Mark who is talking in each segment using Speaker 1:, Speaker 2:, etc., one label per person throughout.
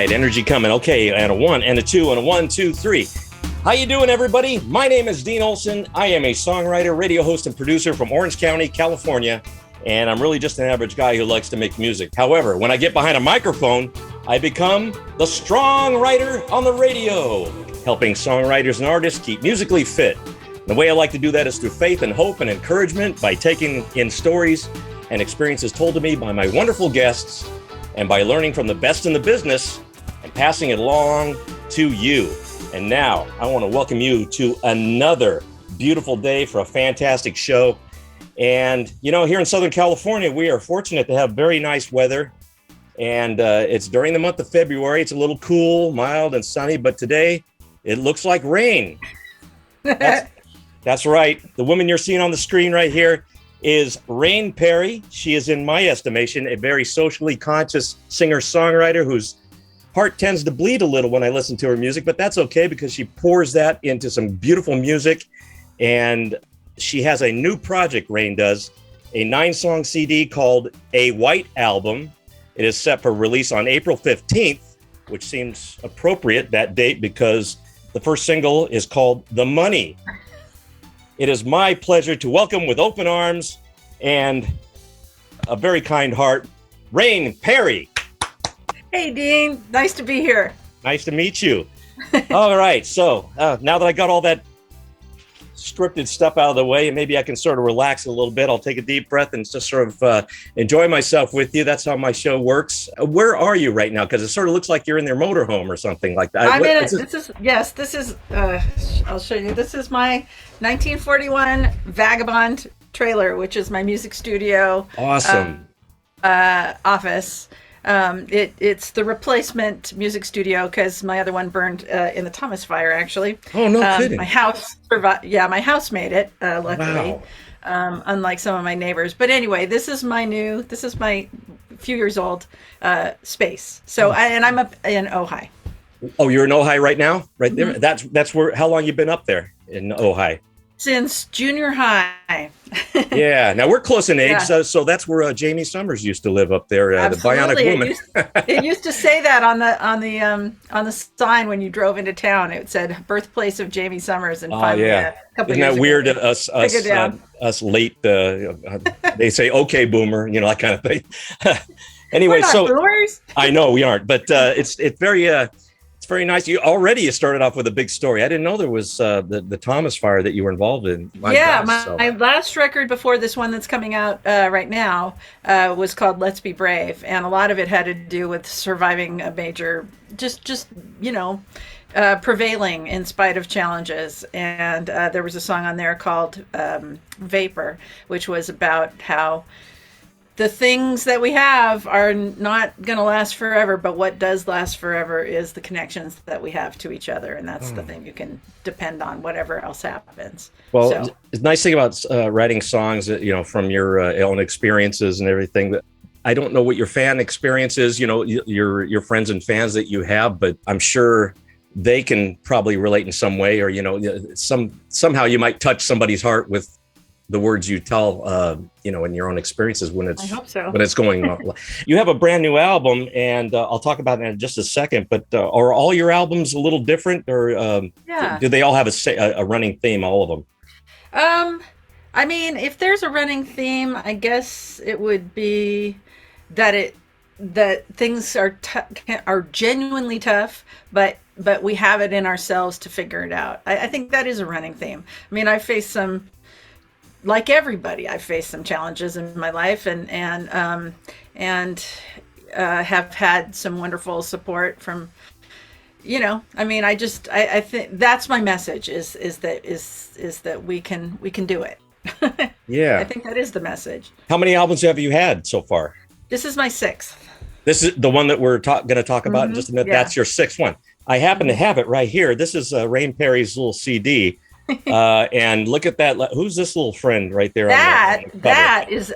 Speaker 1: right, energy coming. Okay, and a one, and a two, and a 1, 2, 3. How you doing, everybody? My name is Dean Olson. I am a songwriter, radio host, and producer from Orange County, California, and I'm really just an average guy who likes to make music. However, when I get behind a microphone, I become the StrongWriter on the radio, helping songwriters and artists keep musically fit. The way I like to do that is through faith and hope and encouragement by taking in stories and experiences told to me by my wonderful guests and by learning from the best in the business and passing it along to you. And now I want to welcome you to another beautiful day for a fantastic show. And, you know, here in Southern California, we are fortunate to have very nice weather. And it's during the month of February. It's a little cool, mild, and sunny. But today it looks like rain. That's right. The woman you're seeing on the screen right here is Rain Perry. She is, in my estimation, a very socially conscious singer-songwriter whose heart tends to bleed a little when I listen to her music, but that's okay because she pours that into some beautiful music. And she has a new project, Rain does, a 9-song CD called A White Album. It is set for release on April 15th, which seems appropriate, that date, because the first single is called The Money. It is my pleasure to welcome with open arms and a very kind heart, Rain Perry.
Speaker 2: Hey, Dean. Nice to be here.
Speaker 1: Nice to meet you. All right. So now that I got all that scripted stuff out of the way, and maybe I can sort of relax a little bit, I'll take a deep breath and just sort of enjoy myself with you. That's how my show works. Where are you right now? Because it sort of looks like you're in their motorhome or something like that.
Speaker 2: I'll show you. This is my 1941 Vagabond trailer, which is my music studio.
Speaker 1: Awesome.
Speaker 2: Office. It's the replacement music studio because my other one burned in the Thomas fire, actually.
Speaker 1: Oh, no kidding.
Speaker 2: My house survived. Yeah, my house made it, luckily.
Speaker 1: Wow.
Speaker 2: Unlike some of my neighbors. But anyway, this is my few years old space. So, and I'm up in Ojai.
Speaker 1: Oh, you're in Ojai right now? Right there?
Speaker 2: Mm-hmm.
Speaker 1: That's where, how long you been up there in Ojai?
Speaker 2: Since junior high.
Speaker 1: Yeah, now we're close in age,
Speaker 2: Yeah.
Speaker 1: so that's where Jamie Summers used to live up there, the
Speaker 2: Absolutely.
Speaker 1: Bionic Woman.
Speaker 2: It used to say that on the sign when you drove into town. It said birthplace of Jamie Summers. And finally,
Speaker 1: yeah.
Speaker 2: a couple
Speaker 1: Isn't
Speaker 2: years
Speaker 1: that weird?
Speaker 2: ago,
Speaker 1: Us late. They say, "Okay, boomer," you know, that kind of thing. Anyway,
Speaker 2: we're not boomers.
Speaker 1: I know we aren't, but it's very nice. You started off with a big story. I didn't know there was the Thomas fire that you were involved in.
Speaker 2: My last record before this one that's coming out right now was called Let's Be Brave. And a lot of it had to do with surviving a major, prevailing in spite of challenges. And there was a song on there called Vapor, which was about how the things that we have are not going to last forever, but what does last forever is the connections that we have to each other. And that's the thing you can depend on, whatever else happens.
Speaker 1: Well, it's nice thing about writing songs, from your own experiences and everything. That I don't know what your fan experience is, your friends and fans that you have, but I'm sure they can probably relate in some way, or, somehow you might touch somebody's heart with the words you tell, in your own experiences when it's,
Speaker 2: I hope so.
Speaker 1: when it's going on. You have a brand new album, and I'll talk about that in just a second, but are all your albums a little different, or do they all have a running theme, all of them?
Speaker 2: I mean, if there's a running theme, I guess it would be that things are genuinely tough, but we have it in ourselves to figure it out. I think that is a running theme. I mean, I faced some, like everybody, I've faced some challenges in my life, and have had some wonderful support from, I think that's my message is that we can do it.
Speaker 1: Yeah.
Speaker 2: I think that is the message.
Speaker 1: How many albums have you had so far?
Speaker 2: This is my 6th.
Speaker 1: This is the one that we're going to talk about in just a minute.
Speaker 2: Yeah.
Speaker 1: That's your 6th one. I happen to have it right here. This is Rain Perry's little CD. And look at that. Who's this little friend right there?
Speaker 2: That is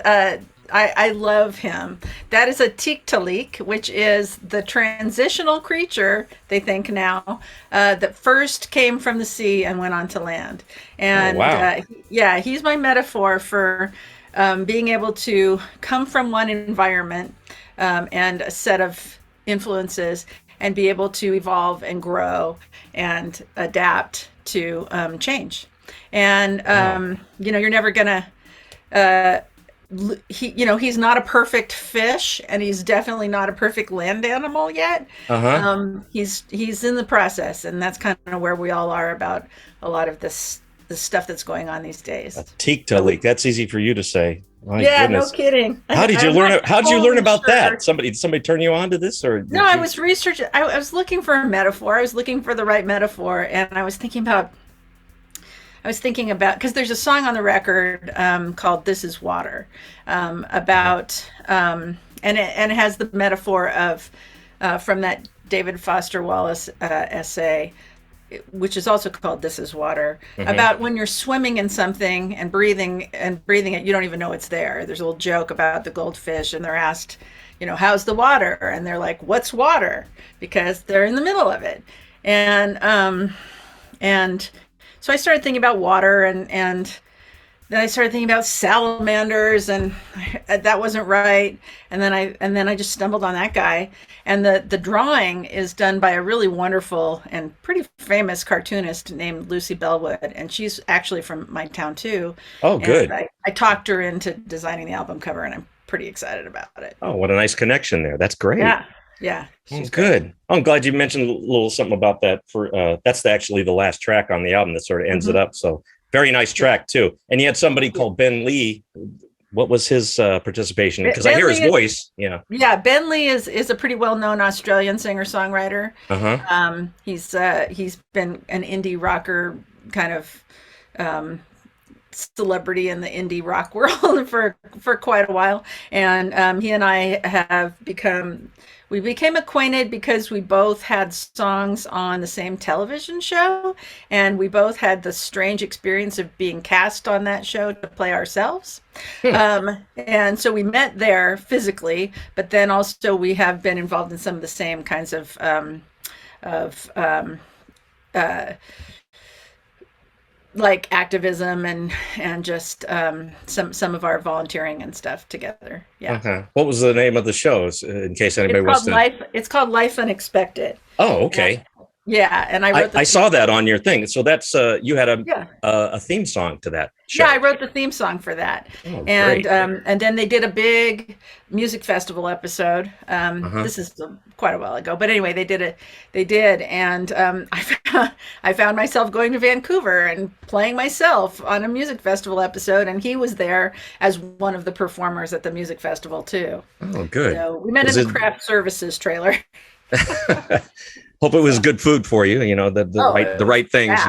Speaker 2: I love him. That is a tiktaalik, which is the transitional creature, they think now, that first came from the sea and went on to land. And he's my metaphor for being able to come from one environment and a set of influences and be able to evolve and grow and adapt to change. And you're never gonna. He's not a perfect fish, and he's definitely not a perfect land animal yet. He's in the process, and that's kind of where we all are about a lot of this stuff that's going on these days.
Speaker 1: Tiktaalik. That's easy for you to say. My
Speaker 2: yeah,
Speaker 1: goodness.
Speaker 2: No kidding.
Speaker 1: How did you learn? How did you learn about that? Somebody turn you on to this, or
Speaker 2: no? I was researching. I was looking for a metaphor. I was looking for the right metaphor, and I was thinking about because there's a song on the record called "This Is Water," about and it has the metaphor of from that David Foster Wallace essay, which is also called "This Is Water," about when you're swimming in something and breathing it, you don't even know it's there. There's a little joke about the goldfish, and they're asked, how's the water? And they're like, what's water? Because they're in the middle of it. And so I started thinking about water, and then I started thinking about salamanders, and that wasn't right. And then I just stumbled on that guy. And the drawing is done by a really wonderful and pretty famous cartoonist named Lucy Bellwood, and she's actually from my town too.
Speaker 1: Oh, good.
Speaker 2: And I talked her into designing the album cover, and I'm pretty excited about it.
Speaker 1: Oh, what a nice connection there. That's great.
Speaker 2: Yeah.
Speaker 1: She's good. Oh, I'm glad you mentioned a little something about that. That's actually the last track on the album that sort of ends it up. So very nice track too. And you had somebody called Ben Lee. What was his participation? Because I hear his voice. Yeah. Yeah.
Speaker 2: Ben Lee is a pretty well-known Australian singer-songwriter. He's been an indie rocker kind of celebrity in the indie rock world for quite a while. And he and I became acquainted because we both had songs on the same television show, and we both had the strange experience of being cast on that show to play ourselves. And so we met there physically, but then also we have been involved in some of the same kinds of like activism and just some of our volunteering and stuff together. Yeah.
Speaker 1: Okay. What was the name of the shows, in case anybody wants to?
Speaker 2: It's called Life Unexpected.
Speaker 1: Oh, okay.
Speaker 2: And I wrote.
Speaker 1: I saw that on your thing. So that's you had a theme song to that show.
Speaker 2: Yeah, I wrote the theme song for that. Oh, and great. And then they did a big music festival episode. This is quite a while ago, but anyway, they did, and I found myself going to Vancouver and playing myself on a music festival episode, and he was there as one of the performers at the music festival too.
Speaker 1: Oh, good.
Speaker 2: So we met in the craft services trailer.
Speaker 1: Hope it was good food for you. The right things.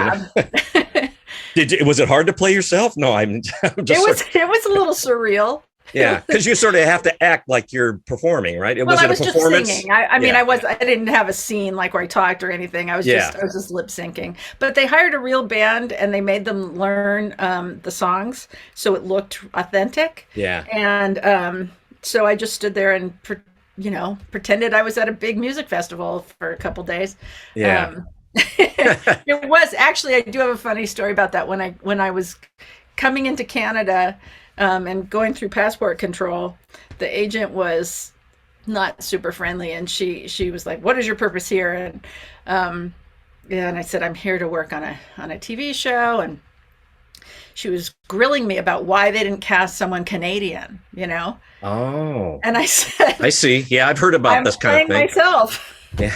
Speaker 1: Was it hard to play yourself? No, I'm just.
Speaker 2: It was a little surreal.
Speaker 1: Yeah, because you sort of have to act like you're performing, right?
Speaker 2: I was a performance? Just singing. I didn't have a scene like where I talked or anything. I was just lip syncing. But they hired a real band and they made them learn the songs so it looked authentic. Yeah. And so I just stood there and pretended I was at a big music festival for a couple days. Yeah. It was actually, I do have a funny story about that. When I was coming into Canada and going through passport control, the agent was not super friendly, and she was like, "What is your purpose here?" And I said, "I'm here to work on a TV show." And she was grilling me about why they didn't cast someone Canadian, Oh. And I said,
Speaker 1: I see. Yeah, I've heard about this kind of thing.
Speaker 2: Myself.
Speaker 1: Yeah.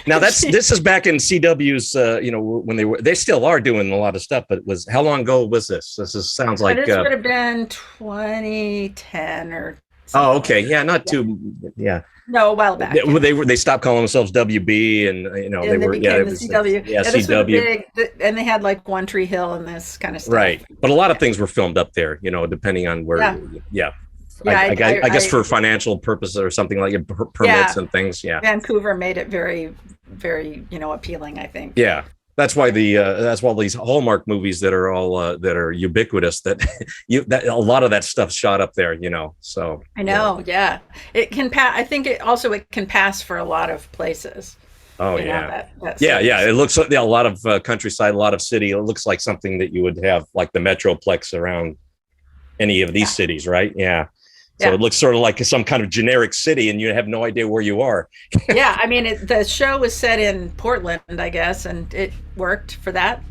Speaker 1: Now this is back in CW's, when they still are doing a lot of stuff, but how long ago was this? Sounds like
Speaker 2: this would have been 2010 or
Speaker 1: something. Oh, okay. Yeah, not too. Yeah.
Speaker 2: No, a while back.
Speaker 1: They stopped calling themselves WB, and they were
Speaker 2: CW.
Speaker 1: Yeah, CW.
Speaker 2: And they had like One Tree Hill and this kind of stuff.
Speaker 1: Right, but a lot of things were filmed up there. Depending on where. Yeah. I guess for financial purposes or something like permits and things. Yeah.
Speaker 2: Vancouver made it very, very appealing, I think.
Speaker 1: Yeah. That's why these Hallmark movies that are all that are ubiquitous, that a lot of that stuff shot up there, So
Speaker 2: I know, yeah. It can pass. I think it can pass for a lot of places.
Speaker 1: Oh yeah, yeah. It looks like a lot of countryside, a lot of city. It looks like something that you would have like the Metroplex around any of these cities, right? Yeah. So
Speaker 2: Yeah.
Speaker 1: it looks sort of like some kind of generic city, and you have no idea where you are.
Speaker 2: Yeah. I mean, the show was set in Portland, I guess, and it worked for that.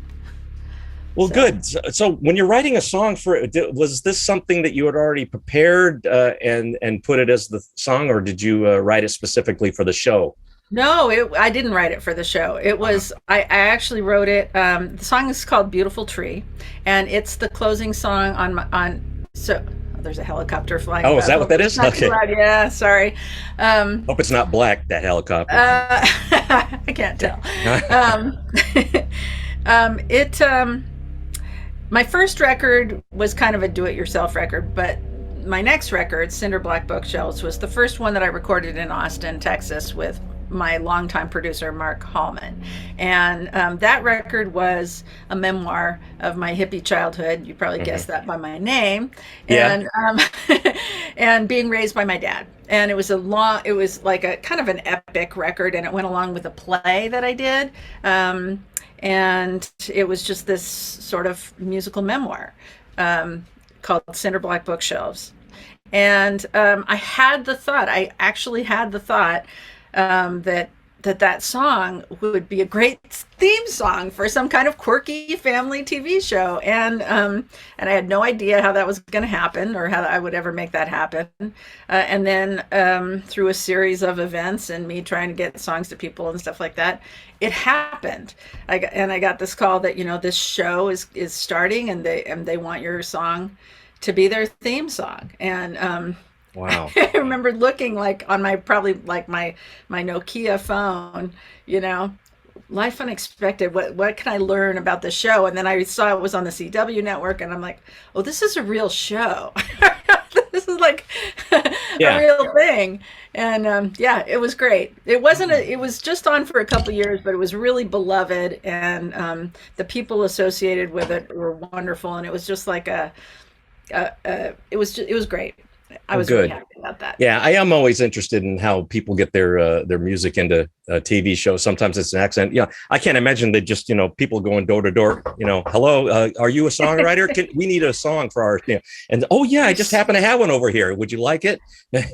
Speaker 1: Well,
Speaker 2: So.
Speaker 1: good. So when you're writing a song for it, was this something that you had already prepared and put it as the song, or did you write it specifically for the show?
Speaker 2: No, I didn't write it for the show. It was I actually wrote it. The song is called "Beautiful Tree," and it's the closing song on. So there's a helicopter flying
Speaker 1: Oh, is
Speaker 2: above.
Speaker 1: that what that
Speaker 2: Hopefully it's
Speaker 1: is?
Speaker 2: not too
Speaker 1: Okay.
Speaker 2: loud. Yeah, sorry.
Speaker 1: Hope it's not black, that helicopter.
Speaker 2: I can't tell. Um, it My first record was kind of a do-it-yourself record, but my next record, Cinder Black Bookshelves, was the first one that I recorded in Austin, Texas, with my longtime producer, Mark Hallman. And that record was a memoir of my hippie childhood. You probably guessed that by my name.
Speaker 1: Yeah.
Speaker 2: And and being raised by my dad. And it was like a kind of an epic record, and it went along with a play that I did. And it was just this sort of musical memoir called Cinder Black Bookshelves. And I actually had the thought that song would be a great theme song for some kind of quirky family TV show. And I had no idea how that was going to happen or how I would ever make that happen. And then through a series of events and me trying to get songs to people and stuff like that, it happened. I got this call that, this show is starting, and they want your song to be their theme song. And
Speaker 1: Wow.
Speaker 2: I remember looking like on my Nokia phone, Life Unexpected. What can I learn about the show? And then I saw it was on the CW network, and I'm like, oh, this is a real show. This is like a
Speaker 1: Yeah.
Speaker 2: real thing. And yeah, it was great. It was just on for a couple of years, but it was really beloved, and the people associated with it were wonderful. And it was just like it was great. I was really
Speaker 1: Good.
Speaker 2: happy about that.
Speaker 1: Yeah, I am always interested in how people get their music into TV shows. Sometimes it's an accent. Yeah, I can't imagine that just people going door to door. Hello, are you a songwriter? We need a song for our. And oh yeah, I just happen to have one over here. Would you like it?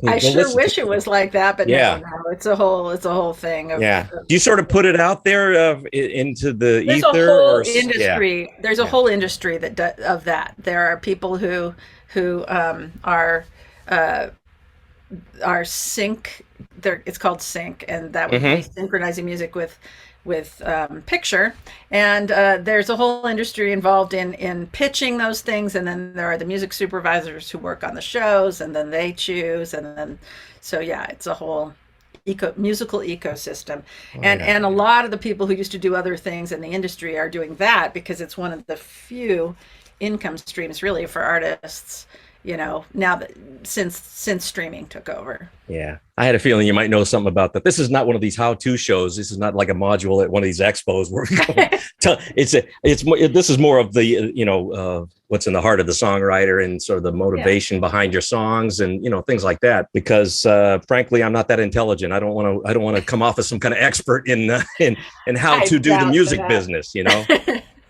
Speaker 2: I sure wish it was like that, but
Speaker 1: yeah,
Speaker 2: no, it's a whole thing.
Speaker 1: Yeah. Do you sort of put it out there into the
Speaker 2: There's
Speaker 1: ether?
Speaker 2: a whole industry.
Speaker 1: Yeah.
Speaker 2: There's a whole industry of that. There are people who are sync. It's called sync, and that would be synchronizing music with picture. And there's a whole industry involved in pitching those things, and then there are the music supervisors who work on the shows, and then they choose, and then so yeah, it's a whole musical ecosystem. And a lot of the people who used to do other things in the industry are doing that because it's one of the few income streams really for artists, now that since streaming took over.
Speaker 1: Yeah, I had a feeling you might know something about that. This is not one of these how-to shows. This is not like a module at one of these expos where this is more of the what's in the heart of the songwriter and sort of the motivation behind your songs and things like that. Because frankly, I'm not that intelligent. I don't want to come off as some kind of expert in how to do the music business.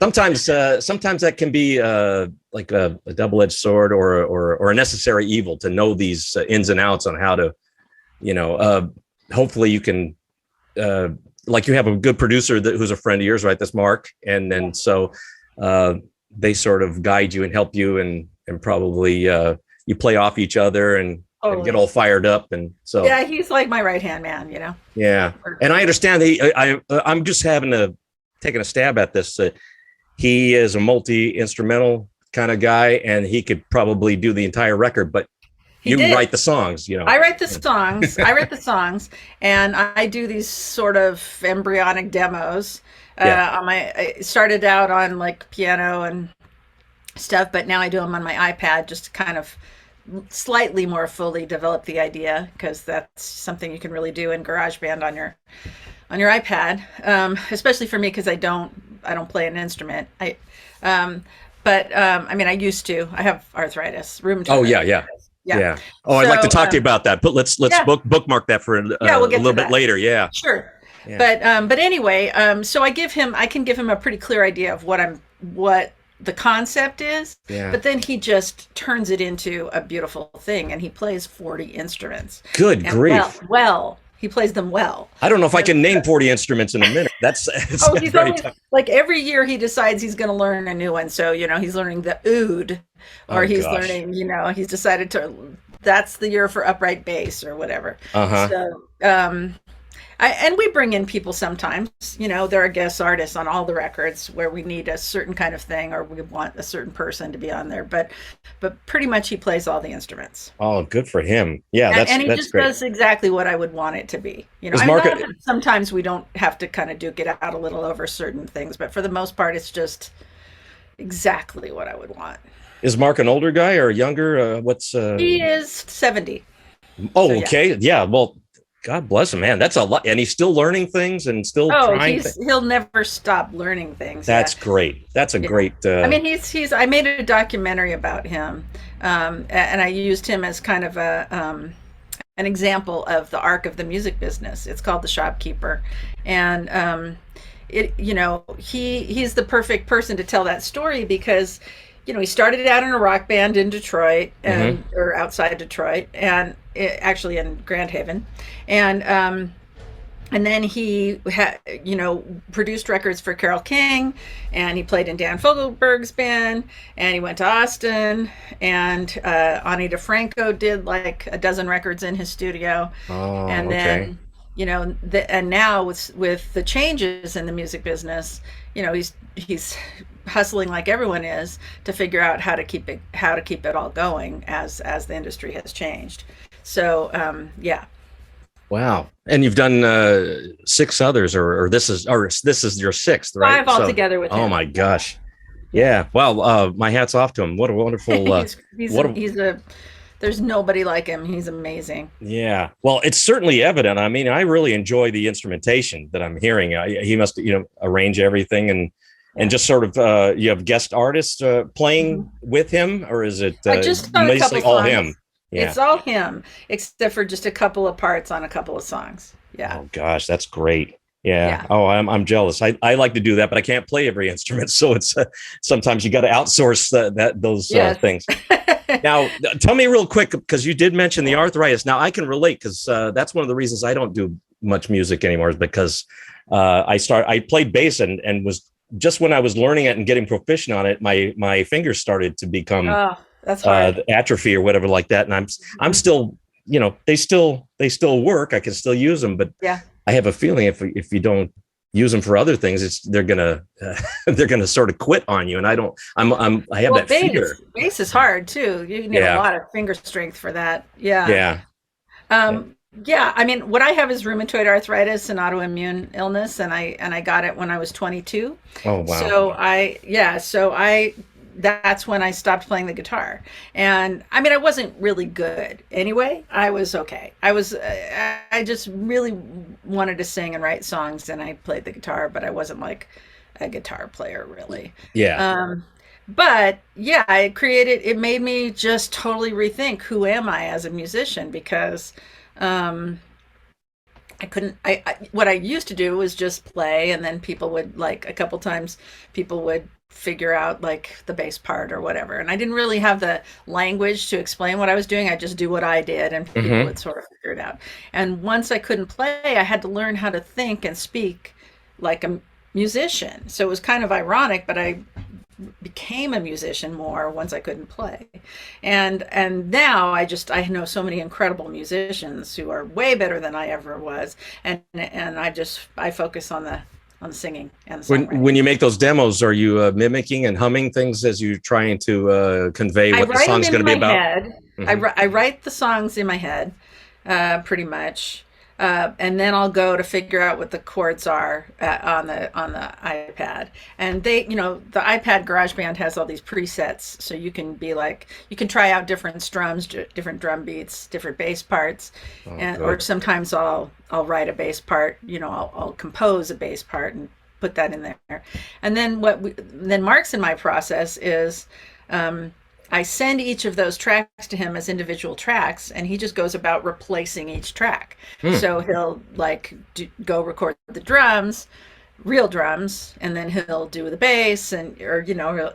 Speaker 1: Sometimes that can be like a double-edged sword or a necessary evil to know these ins and outs on how to, hopefully you can, like you have a good producer who's a friend of yours, right? That's Mark. And then so they sort of guide you and help you and probably you play off each other and get all fired up. And so,
Speaker 2: yeah, he's like my right-hand man,
Speaker 1: Yeah. And I understand I'm just taking a stab at this. He is a multi-instrumental kind of guy, and he could probably do the entire record, but you write the songs,
Speaker 2: I write the songs. I write the songs, and I do these sort of embryonic demos. I started out on like piano and stuff, but now I do them on my iPad just to kind of slightly more fully develop the idea, because that's something you can really do in GarageBand on your iPad, especially for me because I don't play an instrument. I mean, I used to. I have arthritis, rheumatoid.
Speaker 1: Oh yeah. Oh, I'd like to talk to you about that, but let's bookmark that for
Speaker 2: we'll get
Speaker 1: a little bit later. Yeah,
Speaker 2: sure.
Speaker 1: Yeah.
Speaker 2: But anyway, so I can give him a pretty clear idea of what the concept is,
Speaker 1: Yeah.
Speaker 2: but then he just turns it into a beautiful thing, and he plays 40 instruments.
Speaker 1: Good
Speaker 2: And
Speaker 1: grief.
Speaker 2: he plays them well.
Speaker 1: I don't know if I
Speaker 2: And
Speaker 1: can name 40 instruments in a minute. That's it's
Speaker 2: oh, he's
Speaker 1: very
Speaker 2: only
Speaker 1: tough.
Speaker 2: like every year he decides he's going to learn a new one. So, he's learning the oud, or
Speaker 1: Oh
Speaker 2: he's
Speaker 1: gosh.
Speaker 2: learning, he's decided to, that's the year for upright bass or whatever.
Speaker 1: Uh-huh.
Speaker 2: So, and we bring in people sometimes, there are guest artists on all the records where we need a certain kind of thing, or we want a certain person to be on there. But pretty much he plays all the instruments.
Speaker 1: Oh, good for him. Yeah,
Speaker 2: And he
Speaker 1: that's
Speaker 2: just
Speaker 1: great.
Speaker 2: does exactly what I would want it to be.
Speaker 1: Is
Speaker 2: I mean,
Speaker 1: Mark
Speaker 2: not that sometimes we don't have to kind of duke it out a little over certain things, but for the most part, it's just exactly what I would want.
Speaker 1: is Mark an older guy or younger? What's
Speaker 2: He is 70. So
Speaker 1: Oh,
Speaker 2: yeah.
Speaker 1: okay. Yeah, well, God bless him, man. That's a lot. And he's still learning things and still
Speaker 2: Oh,
Speaker 1: trying things.
Speaker 2: he'll never stop learning things. Yeah.
Speaker 1: That's great. That's a
Speaker 2: Yeah.
Speaker 1: great
Speaker 2: I mean, I made a documentary about him, and I used him as kind of an example of the arc of the music business. It's called The Shopkeeper, and he's the perfect person to tell that story because he started out in a rock band in Detroit
Speaker 1: Mhm.
Speaker 2: or outside Detroit, and actually in Grand Haven, and then he produced records for Carole King, and he played in Dan Fogelberg's band, and he went to Austin, and Ani DeFranco did like a dozen records in his studio.
Speaker 1: Oh,
Speaker 2: And
Speaker 1: okay.
Speaker 2: then and now with the changes in the music business, he's hustling like everyone is to figure out how to keep it all going as the industry has changed. So yeah.
Speaker 1: Wow. And you've done six others, or this is your sixth, right?
Speaker 2: Five altogether with
Speaker 1: Oh
Speaker 2: him.
Speaker 1: my gosh.
Speaker 2: Yeah.
Speaker 1: Yeah. Well, my hat's off to him. What a wonderful what a
Speaker 2: he's a there's nobody like him. He's amazing.
Speaker 1: yeah. Well, it's certainly evident. I mean, I really enjoy the instrumentation that I'm hearing. He must, arrange everything and
Speaker 2: Yeah.
Speaker 1: just sort of you have guest artists playing
Speaker 2: Mhm.
Speaker 1: with him, or is it
Speaker 2: I just on a
Speaker 1: mostly
Speaker 2: couple
Speaker 1: all
Speaker 2: songs.
Speaker 1: him? Yeah.
Speaker 2: It's all him, except for just a couple of parts on a couple of songs. Yeah.
Speaker 1: Oh gosh, that's great. Yeah.
Speaker 2: Yeah.
Speaker 1: Oh, I'm jealous. I like to do that, but I can't play every instrument, so it's sometimes you got to outsource those
Speaker 2: Yes.
Speaker 1: things. Now, tell me real quick because you did mention the arthritis. Now, I can relate because that's one of the reasons I don't do much music anymore is because I played bass and was just when I was learning it and getting proficient on it, my fingers started to become
Speaker 2: Oh, that's hard.
Speaker 1: atrophy or whatever like that, and I'm
Speaker 2: Mhm.
Speaker 1: still they still work. I can still use them, but
Speaker 2: Yeah.
Speaker 1: I have a feeling if you don't use them for other things, they're gonna they're gonna sort of quit on you. And I have
Speaker 2: Well,
Speaker 1: that fear.
Speaker 2: bass is hard too. You need a
Speaker 1: Yeah,
Speaker 2: lot of finger strength for that. Yeah.
Speaker 1: yeah,
Speaker 2: Yeah, I mean, what I have is rheumatoid arthritis and autoimmune illness, and I got it when I was 22.
Speaker 1: oh wow,
Speaker 2: So that's when I stopped playing the guitar. And I mean, I wasn't really good anyway. I was okay. I just really wanted to sing and write songs, and I played the guitar, but I wasn't like a guitar player really.
Speaker 1: yeah.
Speaker 2: Um, but yeah, it made me just totally rethink who am I as a musician because um, I couldn't. What I used to do was just play, and then people would like a couple times. People would figure out like the bass part or whatever, and I didn't really have the language to explain what I was doing. I just do what I did, and people
Speaker 1: Hmm.
Speaker 2: would sort of figure it out. And once I couldn't play, I had to learn how to think and speak like a musician. So it was kind of ironic, but I became a musician more once I couldn't play. And now I know so many incredible musicians who are way better than I ever was. And I focus on the singing and the songwriting.
Speaker 1: When you make those demos, are you mimicking and humming things as you're trying to convey
Speaker 2: I
Speaker 1: what the
Speaker 2: write them
Speaker 1: song's going
Speaker 2: in
Speaker 1: to be
Speaker 2: my
Speaker 1: about?
Speaker 2: head.
Speaker 1: Hmm.
Speaker 2: I write the songs in my head, pretty much, and then I'll go to figure out what the chords are on the iPad. And the iPad GarageBand has all these presets, so you can try out different strums, different drum beats, different bass parts,
Speaker 1: Oh,
Speaker 2: and or
Speaker 1: good.
Speaker 2: sometimes I'll write a bass part. I'll compose a bass part and put that in there. And then then Mark's in my process is. I send each of those tracks to him as individual tracks, and he just goes about replacing each track.
Speaker 1: Hmm.
Speaker 2: So he'll go record the drums, real drums, and then he'll do the bass, and or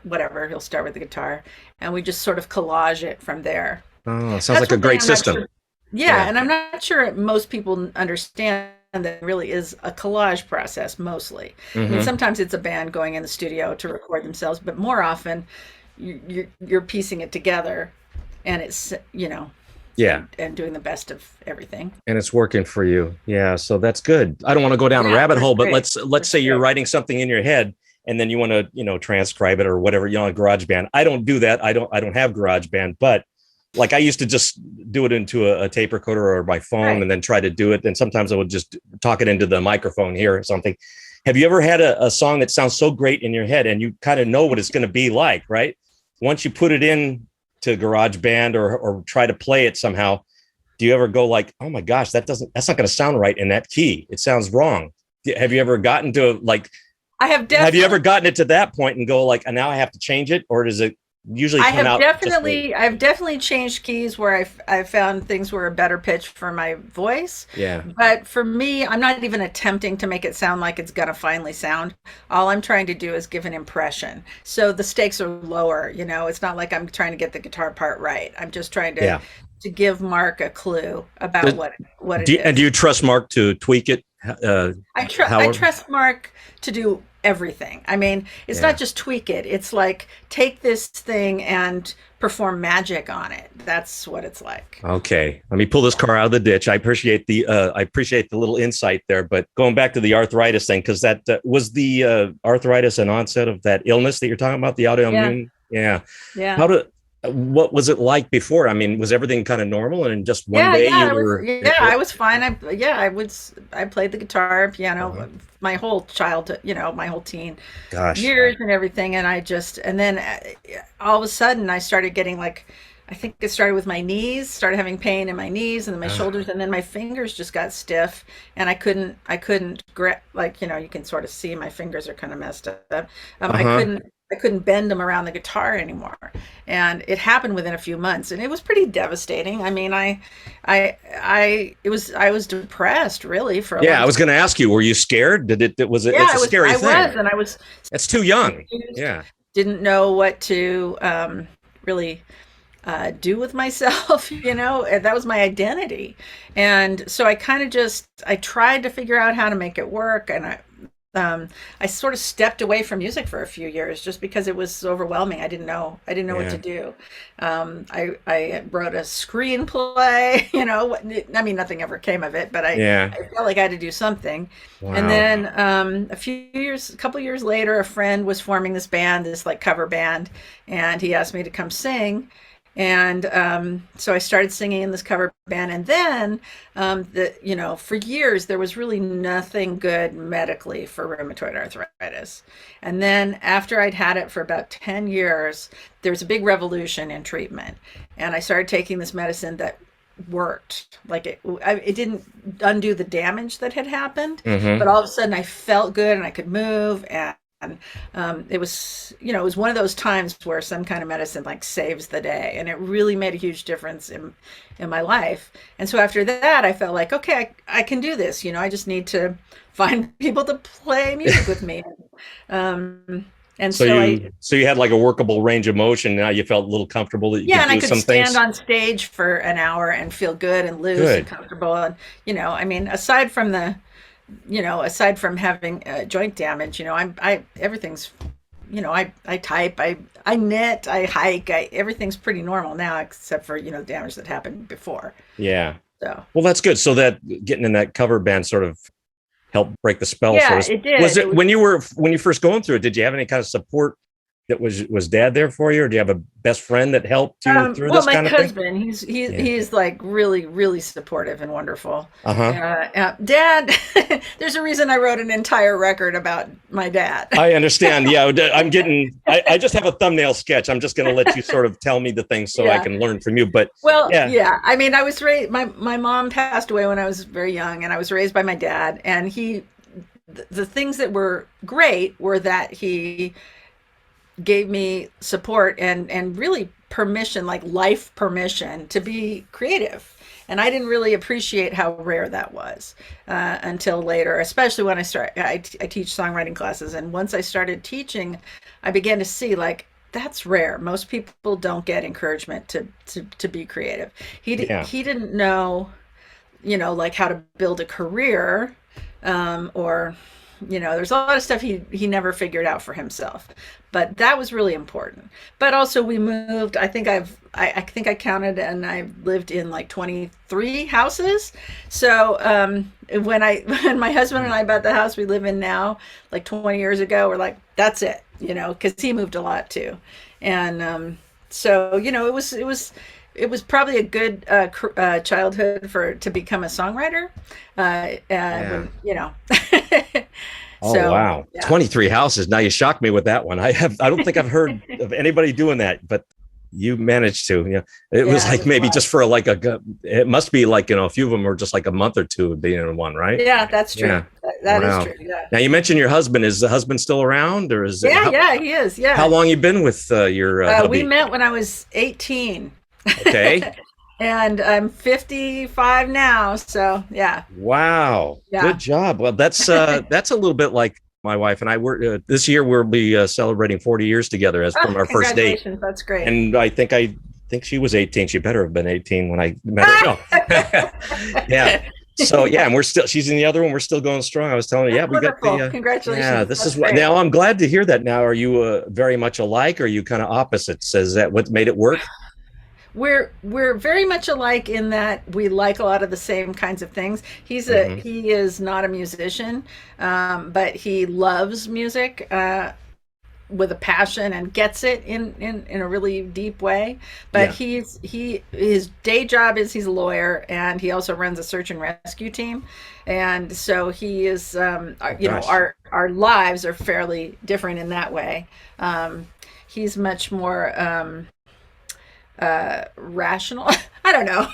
Speaker 2: whatever. He'll start with the guitar, and we just sort of collage it from there.
Speaker 1: Oh, sounds
Speaker 2: That's
Speaker 1: like a
Speaker 2: one thing
Speaker 1: great
Speaker 2: I'm not
Speaker 1: system.
Speaker 2: sure. Yeah,
Speaker 1: Yeah.
Speaker 2: and I'm not sure most people understand that it really is a collage process mostly. I mean,
Speaker 1: Hmm.
Speaker 2: sometimes it's a band going in the studio to record themselves, but more often you're piecing it together, and it's
Speaker 1: Yeah.
Speaker 2: and doing the best of everything.
Speaker 1: And it's working for you. Yeah. So that's good. I don't want to go down a
Speaker 2: Yeah, it
Speaker 1: rabbit
Speaker 2: works
Speaker 1: hole, but
Speaker 2: great.
Speaker 1: let's
Speaker 2: Works
Speaker 1: say you're
Speaker 2: great.
Speaker 1: writing something in your head and then you want to, transcribe it or whatever, on GarageBand. I don't do that. I don't have GarageBand, but like I used to just do it into a tape recorder or my phone
Speaker 2: Right.
Speaker 1: and then try to do it. And sometimes I would just talk it into the microphone here or something. Have you ever had a song that sounds so great in your head and you kind of know what it's going to be like, right? Once you put it in to GarageBand or try to play it somehow, do you ever go like, oh my gosh, that's not going to sound right in that key. It sounds wrong. Have you ever gotten to like,
Speaker 2: I have
Speaker 1: have you ever
Speaker 2: definitely
Speaker 1: gotten it to that point and go like, and now I have to change it? Or does it usually come out just right?
Speaker 2: I've definitely changed keys where I've found things were a better pitch for my voice.
Speaker 1: Yeah.
Speaker 2: But for me, I'm not even attempting to make it sound like it's gonna finally sound. All I'm trying to do is give an impression. So the stakes are lower, It's not like I'm trying to get the guitar part right. I'm just trying
Speaker 1: Yeah.
Speaker 2: to give Mark a clue about
Speaker 1: Does,
Speaker 2: what it
Speaker 1: do
Speaker 2: is.
Speaker 1: you trust Mark to tweak it?
Speaker 2: I
Speaker 1: However,
Speaker 2: trust Mark to do everything. I mean, it's not
Speaker 1: yeah.
Speaker 2: just tweak it. It's like take this thing and perform magic on it. That's what it's like.
Speaker 1: Okay. Let me pull this car out of the ditch. I appreciate the little insight there, but going back to the arthritis thing, because that was the arthritis an onset of that illness that you're talking about, the
Speaker 2: Yeah,
Speaker 1: autoimmune. Yeah.
Speaker 2: yeah.
Speaker 1: How did what was it like before? I mean, was everything kind of normal and just one day you were
Speaker 2: I was fine. I played the guitar,
Speaker 1: uh
Speaker 2: piano, my whole childhood, my whole teen
Speaker 1: gosh.
Speaker 2: years and everything. And then all of a sudden I started getting like, I think it started with my knees, started having pain in my knees and then my
Speaker 1: Uh,
Speaker 2: shoulders, and then my fingers just got stiff, and I couldn't grip, like, you can sort of see my fingers are kind of messed up.
Speaker 1: uh-huh.
Speaker 2: I couldn't bend them around the guitar anymore. And it happened within a few months, and it was pretty devastating. I mean, I was depressed really for a
Speaker 1: Yeah,
Speaker 2: long
Speaker 1: I was
Speaker 2: time.
Speaker 1: going to ask you, were you scared?
Speaker 2: Yeah,
Speaker 1: It's a scary thing.
Speaker 2: and I was
Speaker 1: It's too young.
Speaker 2: confused,
Speaker 1: Yeah.
Speaker 2: didn't know what to really do with myself, and that was my identity. And so I tried to figure out how to make it work. And I sort of stepped away from music for a few years just because it was overwhelming. I didn't know what to
Speaker 1: Yeah.
Speaker 2: do. I wrote a screenplay, I mean, nothing ever came of it, but
Speaker 1: Yeah.
Speaker 2: I felt like I had to do something. And
Speaker 1: Wow.
Speaker 2: then a couple years later, a friend was forming this band, this like cover band, and he asked me to come sing. And so I started singing in this cover band, and then for years there was really nothing good medically for rheumatoid arthritis. And then after I'd had it for about 10 years, there was a big revolution in treatment, and I started taking this medicine that worked. Like it didn't undo the damage that had happened, but
Speaker 1: Hmm.
Speaker 2: all of a sudden I felt good and I could move, and it was one of those times where some kind of medicine like saves the day, and it really made a huge difference in my life. And so after that, I felt like, okay, I can do this. I just need to find people to play music with me. Um, and
Speaker 1: So
Speaker 2: so
Speaker 1: you had like a workable range of motion. Now you felt a little comfortable that you
Speaker 2: yeah,
Speaker 1: could
Speaker 2: and I
Speaker 1: do
Speaker 2: could
Speaker 1: some
Speaker 2: stand
Speaker 1: things.
Speaker 2: on stage for an hour and feel good and loose and
Speaker 1: Good.
Speaker 2: comfortable. And, I mean, aside from having joint damage, everything's, I type, I knit, I hike, everything's pretty normal now, except for, damage that happened before.
Speaker 1: Yeah.
Speaker 2: So,
Speaker 1: Well, that's good. So that getting in that cover band sort of helped break the spell.
Speaker 2: yeah, it
Speaker 1: Was
Speaker 2: did. It
Speaker 1: it
Speaker 2: was
Speaker 1: when you first going through it? Did you have any kind of support that was dad there for you, or do you have a best friend that helped you through
Speaker 2: Well,
Speaker 1: this
Speaker 2: my
Speaker 1: kind of thing?
Speaker 2: husband,
Speaker 1: Yeah.
Speaker 2: he's like really, really supportive and wonderful.
Speaker 1: Uh huh.
Speaker 2: Dad, there's a reason I wrote an entire record about my dad.
Speaker 1: I understand. Yeah, I'm getting. I just have a thumbnail sketch. I'm just going to let you sort of tell me the things so I
Speaker 2: Yeah.
Speaker 1: can learn from you. But
Speaker 2: Well,
Speaker 1: yeah.
Speaker 2: yeah. I mean, I was raised. My mom passed away when I was very young, and I was raised by my dad. And the things that were great were that he gave me support and really permission, like life permission to be creative. And I didn't really appreciate how rare that was until later, especially when I teach songwriting classes. And once I started teaching, I began to see like, that's rare. Most people don't get encouragement to be creative.
Speaker 1: Yeah.
Speaker 2: He didn't know, like how to build a career, or there's a lot of stuff he never figured out for himself, but that was really important. But also we moved. I think I counted, and I lived in like 23 houses. So when my husband and I bought the house we live in now, like 20 years ago, we're like, that's it, because he moved a lot too, and so it was probably a good childhood to become a songwriter.
Speaker 1: Yeah. Oh,
Speaker 2: So
Speaker 1: wow.
Speaker 2: yeah,
Speaker 1: 23 houses. Now you shocked me with that one. I don't think I've heard of anybody doing that, but you managed to. It was
Speaker 2: yeah, it
Speaker 1: like
Speaker 2: was a
Speaker 1: maybe
Speaker 2: lot.
Speaker 1: just for it must be like, a few of them were just like a month or two of being in one, right?
Speaker 2: Yeah, that's true.
Speaker 1: Yeah.
Speaker 2: That is
Speaker 1: Wow.
Speaker 2: true. Yeah,
Speaker 1: Now you mentioned your husband. Is the husband still around, or is it
Speaker 2: yeah, he is.
Speaker 1: how
Speaker 2: Yeah,
Speaker 1: long you been with your
Speaker 2: we
Speaker 1: hubby?
Speaker 2: met when I was 18,
Speaker 1: Okay.
Speaker 2: and I'm 55 now. So yeah,
Speaker 1: Wow.
Speaker 2: yeah.
Speaker 1: Good job. Well, that's a little bit like my wife and I. Were this year we'll be celebrating 40 years together as from
Speaker 2: Oh,
Speaker 1: our first date.
Speaker 2: congratulations. That's great.
Speaker 1: And I think she was 18. She better have been 18 when I met her. No. Yeah. So yeah, and she's in the other one. We're still going strong. I was telling her, yeah, we got
Speaker 2: Wonderful.
Speaker 1: yeah,
Speaker 2: Congratulations.
Speaker 1: this
Speaker 2: That's
Speaker 1: is what,
Speaker 2: great.
Speaker 1: now I'm glad to hear that. Now, are you very much alike? Or are you kind of opposites? Is that what made it work?
Speaker 2: We're very much alike in that we like a lot of the same kinds of things.
Speaker 1: Hmm.
Speaker 2: He is not a musician, but he loves music with a passion and gets it in a really deep way. But
Speaker 1: Yeah.
Speaker 2: his day job is he's a lawyer, and he also runs a search and rescue team, and so he is
Speaker 1: Oh gosh.
Speaker 2: our lives are fairly different in that way. He's much more rational. I don't know.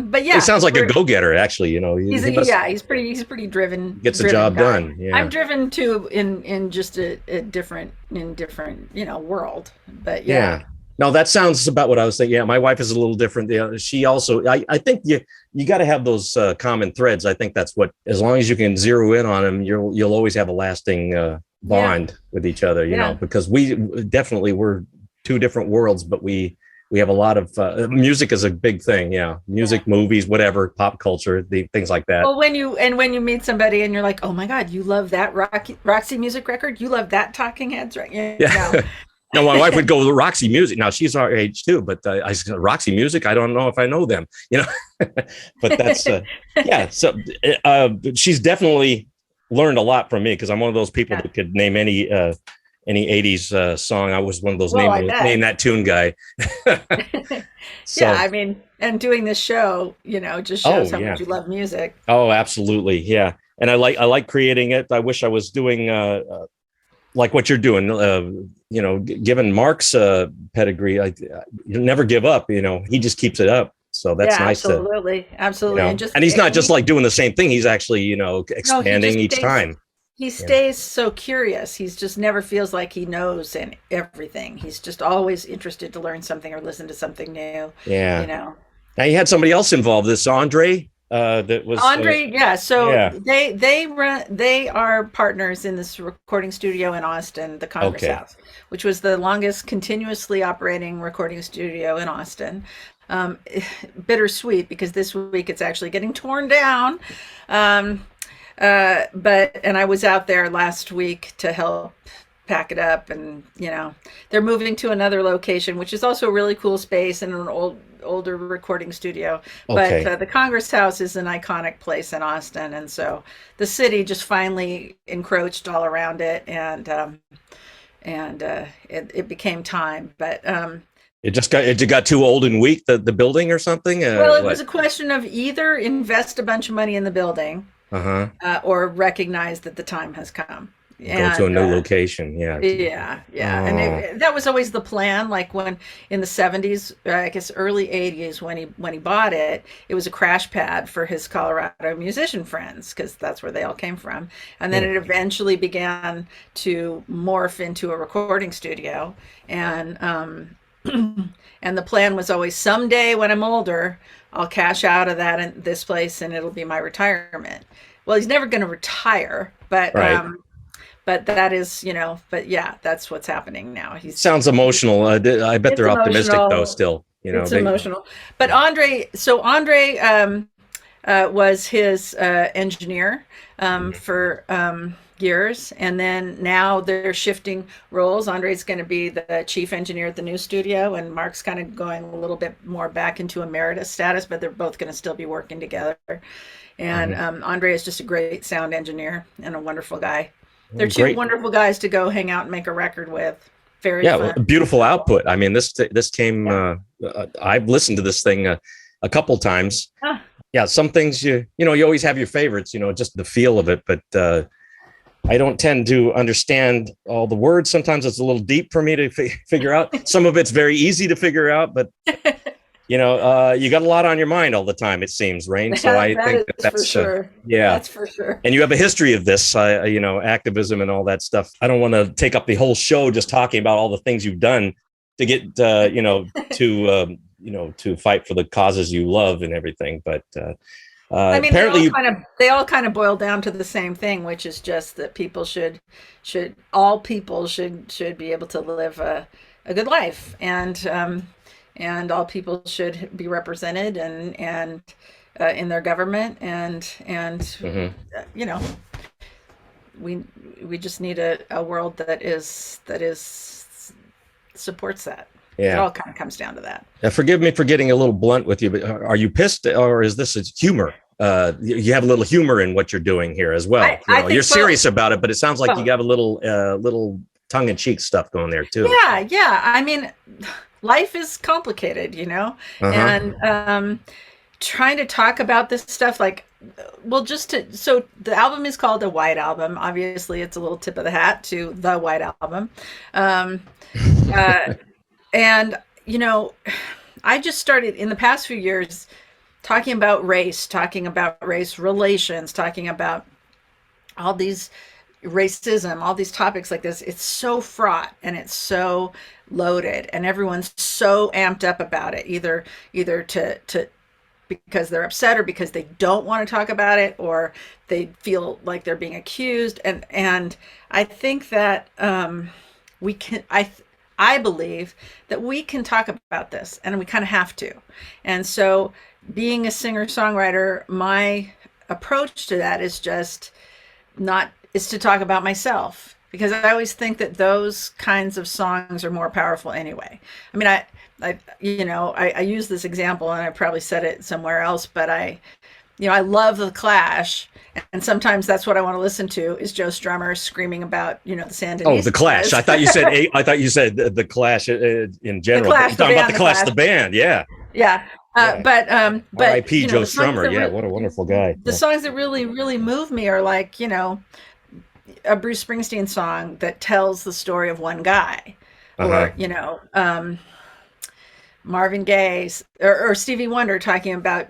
Speaker 2: But
Speaker 1: He
Speaker 2: yeah,
Speaker 1: sounds like a go-getter, actually. He must
Speaker 2: yeah, he's pretty
Speaker 1: gets the
Speaker 2: driven
Speaker 1: job
Speaker 2: guy.
Speaker 1: done. Yeah.
Speaker 2: I'm driven too in just a different world. But yeah.
Speaker 1: Yeah. No, that sounds about what I was thinking. Yeah, my wife is a little different. Yeah, she also. I think you got to have those common threads. I think that's what. As long as you can zero in on them, you'll always have a lasting
Speaker 2: Yeah.
Speaker 1: bond with each other.
Speaker 2: Yeah.
Speaker 1: Because we definitely we're two different worlds, but we have a lot of music is a big thing. Yeah,
Speaker 2: Yeah.
Speaker 1: music, movies, whatever, pop culture, things like that.
Speaker 2: Well, when you meet somebody and you're like, "Oh my God, you love that Roxy Music record? You love that Talking Heads, right?"
Speaker 1: Yeah. No, my wife would go with Roxy Music. Now she's our age too, but I said Roxy Music. I don't know if I know them, but that's yeah. So she's definitely learned a lot from me because I'm one of those people
Speaker 2: Yeah.
Speaker 1: that could name any '80s song. I was one of those
Speaker 2: Well, I bet.
Speaker 1: name that tune guy.
Speaker 2: Yeah,
Speaker 1: So
Speaker 2: I mean, and doing this show, just shows
Speaker 1: oh
Speaker 2: how much
Speaker 1: yeah,
Speaker 2: you love music.
Speaker 1: oh absolutely, yeah. And I like creating it. I wish I was doing like what you're doing, given Mark's pedigree, you never give up. He just keeps it up. So
Speaker 2: Yeah,
Speaker 1: that's nice to,
Speaker 2: absolutely, absolutely, and
Speaker 1: and he's not just like doing the same thing. He's actually,
Speaker 2: no,
Speaker 1: expanding each time.
Speaker 2: he
Speaker 1: Yeah.
Speaker 2: stays so curious. He's just never feels like he knows and everything. He's just always interested to learn something or listen to something new. You
Speaker 1: Yeah.
Speaker 2: know,
Speaker 1: Now you had somebody else involved. This Andre, that was,
Speaker 2: Andre. Yeah, so
Speaker 1: yeah.
Speaker 2: they are partners in this recording studio in Austin, the Congress
Speaker 1: Okay.
Speaker 2: House, which was the longest continuously operating recording studio in Austin. Um, Bittersweet because this week it's actually getting torn down. Um, and I was out there last week to help pack it up, and they're moving to another location, which is also a really cool space and an older recording studio. But
Speaker 1: Okay.
Speaker 2: the Congress House is an iconic place in Austin, and so the city just finally encroached all around it, and it became time. But
Speaker 1: It got too old and weak, the building or something.
Speaker 2: well, it was
Speaker 1: What?
Speaker 2: a question of either invest a bunch of money in the building,
Speaker 1: Uh-huh.
Speaker 2: or recognize that the time has come.
Speaker 1: Go to a
Speaker 2: And
Speaker 1: new location. Yeah.
Speaker 2: yeah, yeah, and
Speaker 1: Oh,
Speaker 2: that was always the plan. Like when in the '70s, I guess early '80s, when he bought it, it was a crash pad for his Colorado musician friends because that's where they all came from. And then
Speaker 1: hmm.
Speaker 2: it eventually began to morph into a recording studio, and And the plan was always someday when I'm older, I'll cash out of that in this place and it'll be my retirement. Well, he's never going to retire,
Speaker 1: Right.
Speaker 2: but that is, but yeah, that's what's happening now.
Speaker 1: Sounds emotional. I bet
Speaker 2: It's
Speaker 1: they're optimistic though.
Speaker 2: emotional.
Speaker 1: Still,
Speaker 2: It's
Speaker 1: they.
Speaker 2: emotional. But Andre was his engineer for years, and then now they're shifting roles. Andre's going to be the chief engineer at the new studio, and Mark's kind of going a little bit more back into emeritus status, but they're both going to still be working together. And Andre is just a great sound engineer and a wonderful guy. They're two
Speaker 1: Great.
Speaker 2: wonderful guys to go hang out and make a record with. Very
Speaker 1: Yeah,
Speaker 2: fun.
Speaker 1: beautiful output. I mean, this came.
Speaker 2: Yeah.
Speaker 1: I've listened to this thing a couple times.
Speaker 2: Huh.
Speaker 1: Yeah, some things you always have your favorites. Just the feel of it, but I don't tend to understand all the words. Sometimes it's a little deep for me to figure out. Some of it's very easy to figure out, but you got a lot on your mind all the time, it seems, Rain. So I think that's
Speaker 2: for sure.
Speaker 1: Yeah,
Speaker 2: that's for sure.
Speaker 1: And you have a history of this, activism and all that stuff. I don't want to take up the whole show just talking about all the things you've done to get, to fight for the causes you love and everything. But
Speaker 2: I mean,
Speaker 1: apparently
Speaker 2: they all kind of boil down to the same thing, which is just that all people should be able to live a good life, and all people should be represented and in their government, and we just need a world that supports that.
Speaker 1: Yeah.
Speaker 2: It all kind of comes down to that.
Speaker 1: Forgive me for getting a little blunt with you, but are you pissed, or is this humor? You have a little humor in what you're doing here as well. You're serious about it, but it sounds like you got a little tongue-in-cheek stuff going there too.
Speaker 2: Yeah. I mean, life is complicated, and trying to talk about this stuff, so the album is called a White Album. Obviously, it's a little tip of the hat to the White Album. And, I just started in the past few years talking about race relations, talking about all these racism, all these topics like this. It's so fraught and it's so loaded, and everyone's so amped up about it, either to because they're upset or because they don't want to talk about it, or they feel like they're being accused. And I think that I believe that we can talk about this, and we kind of have to. And so being a singer-songwriter, my approach to that is to talk about myself, because I always think that those kinds of songs are more powerful anyway. I mean, I use this example, and I probably said it somewhere else, but I love the Clash, and sometimes that's what I want to listen to is Joe Strummer screaming about the Sandinistas.
Speaker 1: Oh, the Clash! I thought you said the Clash in general. You're talking about the Clash, the band, yeah.
Speaker 2: Yeah. But
Speaker 1: R.I.P. Joe Strummer. Yeah, what a wonderful guy.
Speaker 2: The songs that really, really move me are like a Bruce Springsteen song that tells the story of one guy, or Marvin Gaye or Stevie Wonder talking about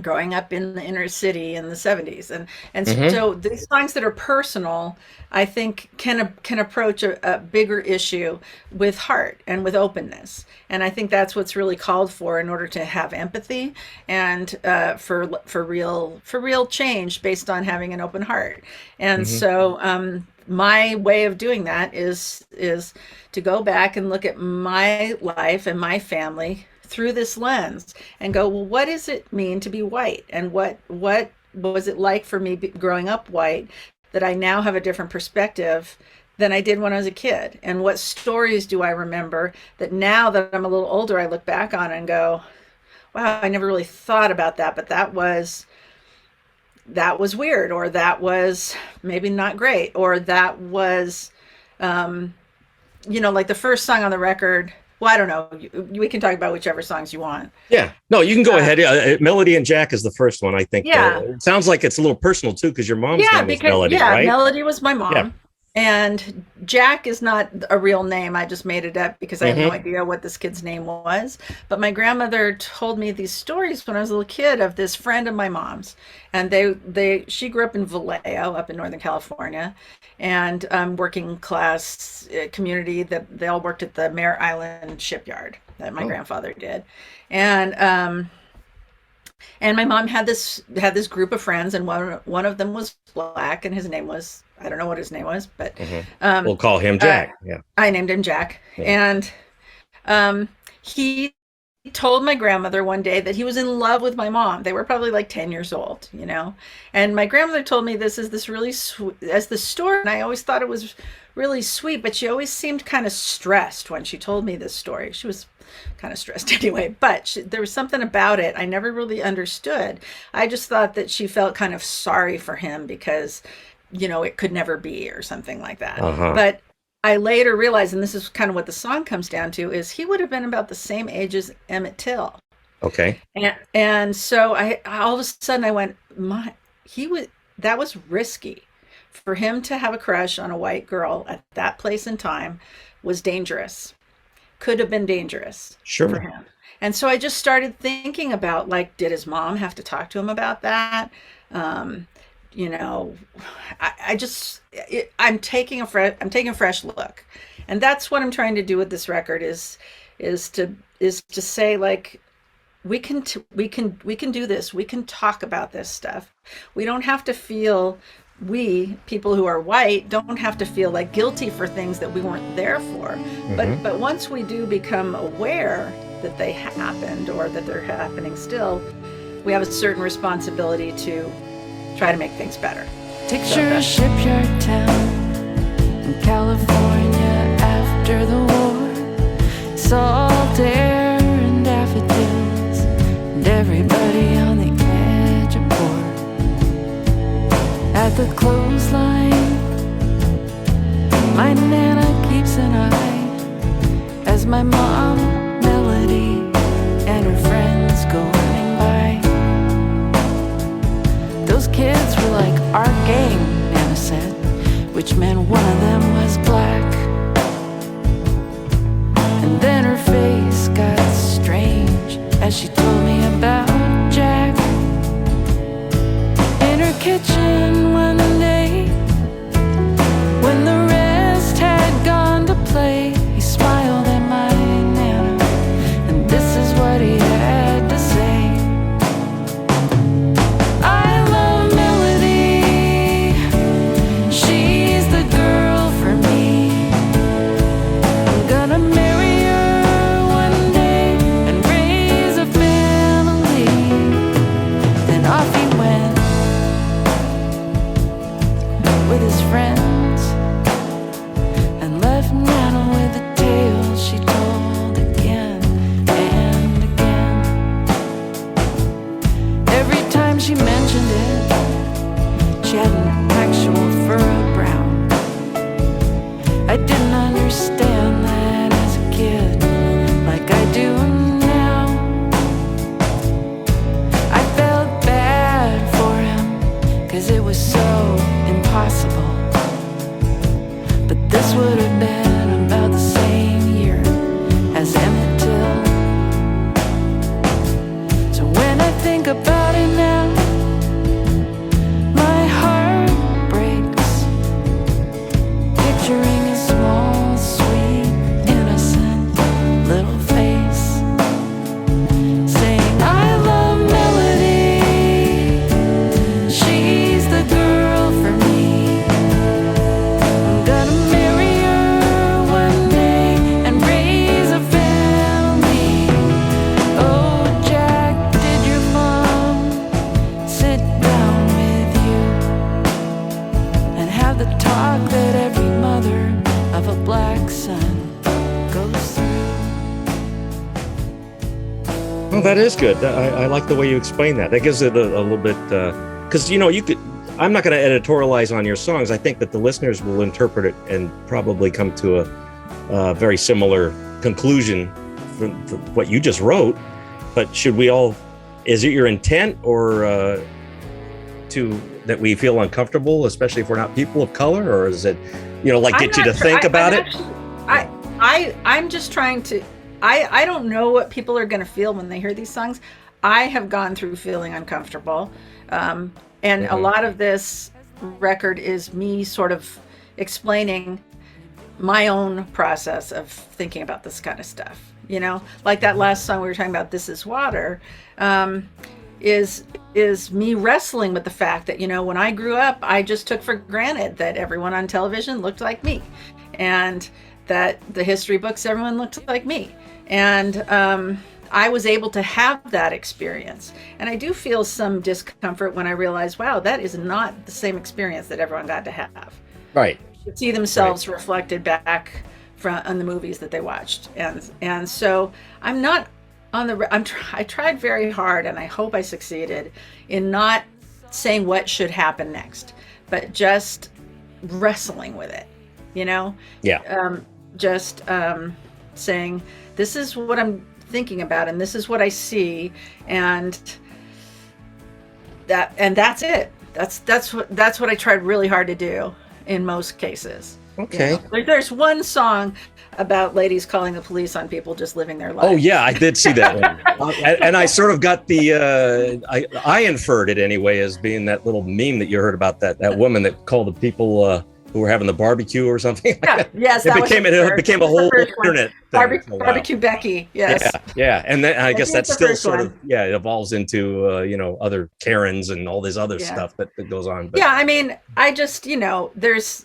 Speaker 2: growing up in the inner city in the 70s, and so these songs that are personal, I think can approach a bigger issue with heart and with openness, and I think that's what's really called for in order to have empathy and for real change based on having an open heart. And so my way of doing that is to go back and look at my life and my family through this lens and go, well, what does it mean to be white? And what was it like for me growing up white, that I now have a different perspective than I did when I was a kid? And what stories do I remember that now that I'm a little older, I look back on and go, wow, I never really thought about that, but that was weird, or that was maybe not great, or that was, like the first song on the record. Well, I don't know. We can talk about whichever songs you want.
Speaker 1: Yeah. No, you can go ahead. Melody and Jack is the first one, I think.
Speaker 2: Yeah.
Speaker 1: It sounds like it's a little personal, too, because your mom's name was Melody,
Speaker 2: yeah,
Speaker 1: right?
Speaker 2: Melody was my mom.
Speaker 1: Yeah.
Speaker 2: And Jack is not a real name. I just made it up because I had no idea what this kid's name was. But my grandmother told me these stories when I was a little kid of this friend of my mom's, and she grew up in Vallejo, up in Northern California, and working class community. That they all worked at the Mare Island shipyard that my grandfather did, and my mom had this group of friends, and one of them was black, and his name was, I don't know what his name was, but
Speaker 1: we'll call him Jack. Yeah,
Speaker 2: I named him Jack, and he told my grandmother one day that he was in love with my mom. They were probably like 10 years old, And my grandmother told me this really sweet as the story, and I always thought it was really sweet, but she always seemed kind of stressed when she told me this story. She was kind of stressed anyway, but there was something about it I never really understood. I just thought that she felt kind of sorry for him because, it could never be or something like that. But I later realized, and this is kind of what the song comes down to, is he would have been about the same age as Emmett Till.
Speaker 1: Okay.
Speaker 2: And so I all of a sudden I went, that was risky. For him to have a crush on a white girl at that place and time was dangerous. Could have been dangerous for him. And so I just started thinking about, like, did his mom have to talk to him about that? I'm taking a fresh look, and that's what I'm trying to do with this record is to say, like, we can do this. We can talk about this stuff. We don't have to feel, people who are white don't have to feel like guilty for things that we weren't there for. But once we do become aware that they happened or that they're happening still, we have a certain responsibility to try to make things better.
Speaker 3: Picture a shipyard town in California after the war. Salt air and daffodils, and everybody on the edge of port. At the clothesline, my Nana keeps an eye as my mom, Melody, and her friends go running by. Those kids were like our gang, Nana said, which meant one of them was black. And then her face got strange as she told me about Jack. In her kitchen one day, when the rest had gone to play, he smiled at my Nana, and this is what he had to say. I love Melody, she's the girl for me. I'm gonna marry her one day and raise a family. Then off he went with his friends and left Nana with a tale she told again and again. Every time she mentioned it, she had an actual furrowed brow. I didn't understand that as a kid, like I do now. I felt bad for him, 'cause it was so impossible. But this would have been about the same year as Emmett Till. So when I think about it now, my heart breaks, picturing his small, sweet, innocent little face, saying, I love Melody, she's the girl for me. I'm gonna marry her one day and raise a family. Oh, Jack, did your mom sit down with you and have the talk that every mother of a black son goes through?
Speaker 1: Well, that is good. I like the way you explain that. That gives it a little bit, because you could. I'm not going to editorialize on your songs. I think that the listeners will interpret it and probably come to a very similar conclusion from what you just wrote. But should we all? Is it your intent or to that we feel uncomfortable, especially if we're not people of color, or is it, like get you to think about it?
Speaker 2: I'm just trying to. I don't know what people are going to feel when they hear these songs. I have gone through feeling uncomfortable, and a lot of this record is me sort of explaining my own process of thinking about this kind of stuff. Like that last song we were talking about, "This Is Water," is me wrestling with the fact that when I grew up, I just took for granted that everyone on television looked like me, and that the history books, everyone looked like me, and I was able to have that experience. And I do feel some discomfort when I realize, wow, that is not the same experience that everyone got to have.
Speaker 1: Right.
Speaker 2: To see themselves reflected back on the movies that they watched, and so I'm not on the. I tried very hard, and I hope I succeeded in not saying what should happen next, but just wrestling with it.
Speaker 1: Yeah.
Speaker 2: Just saying, this is what I'm thinking about, and this is what I see, and that's it. That's what I tried really hard to do in most cases.
Speaker 1: Okay.
Speaker 2: There's one song about ladies calling the police on people just living their lives.
Speaker 1: Oh yeah, I did see that one. And I sort of got I inferred it anyway as being that little meme that you heard about that woman that called the people who were having the barbecue or something.
Speaker 2: Yeah, yes,
Speaker 1: it became a whole internet thing.
Speaker 2: Barbecue Becky. Yes.
Speaker 1: Yeah, and then I guess that's still sort of it evolves into other Karens and all this other stuff that goes on. But,
Speaker 2: yeah, I mean, I just there's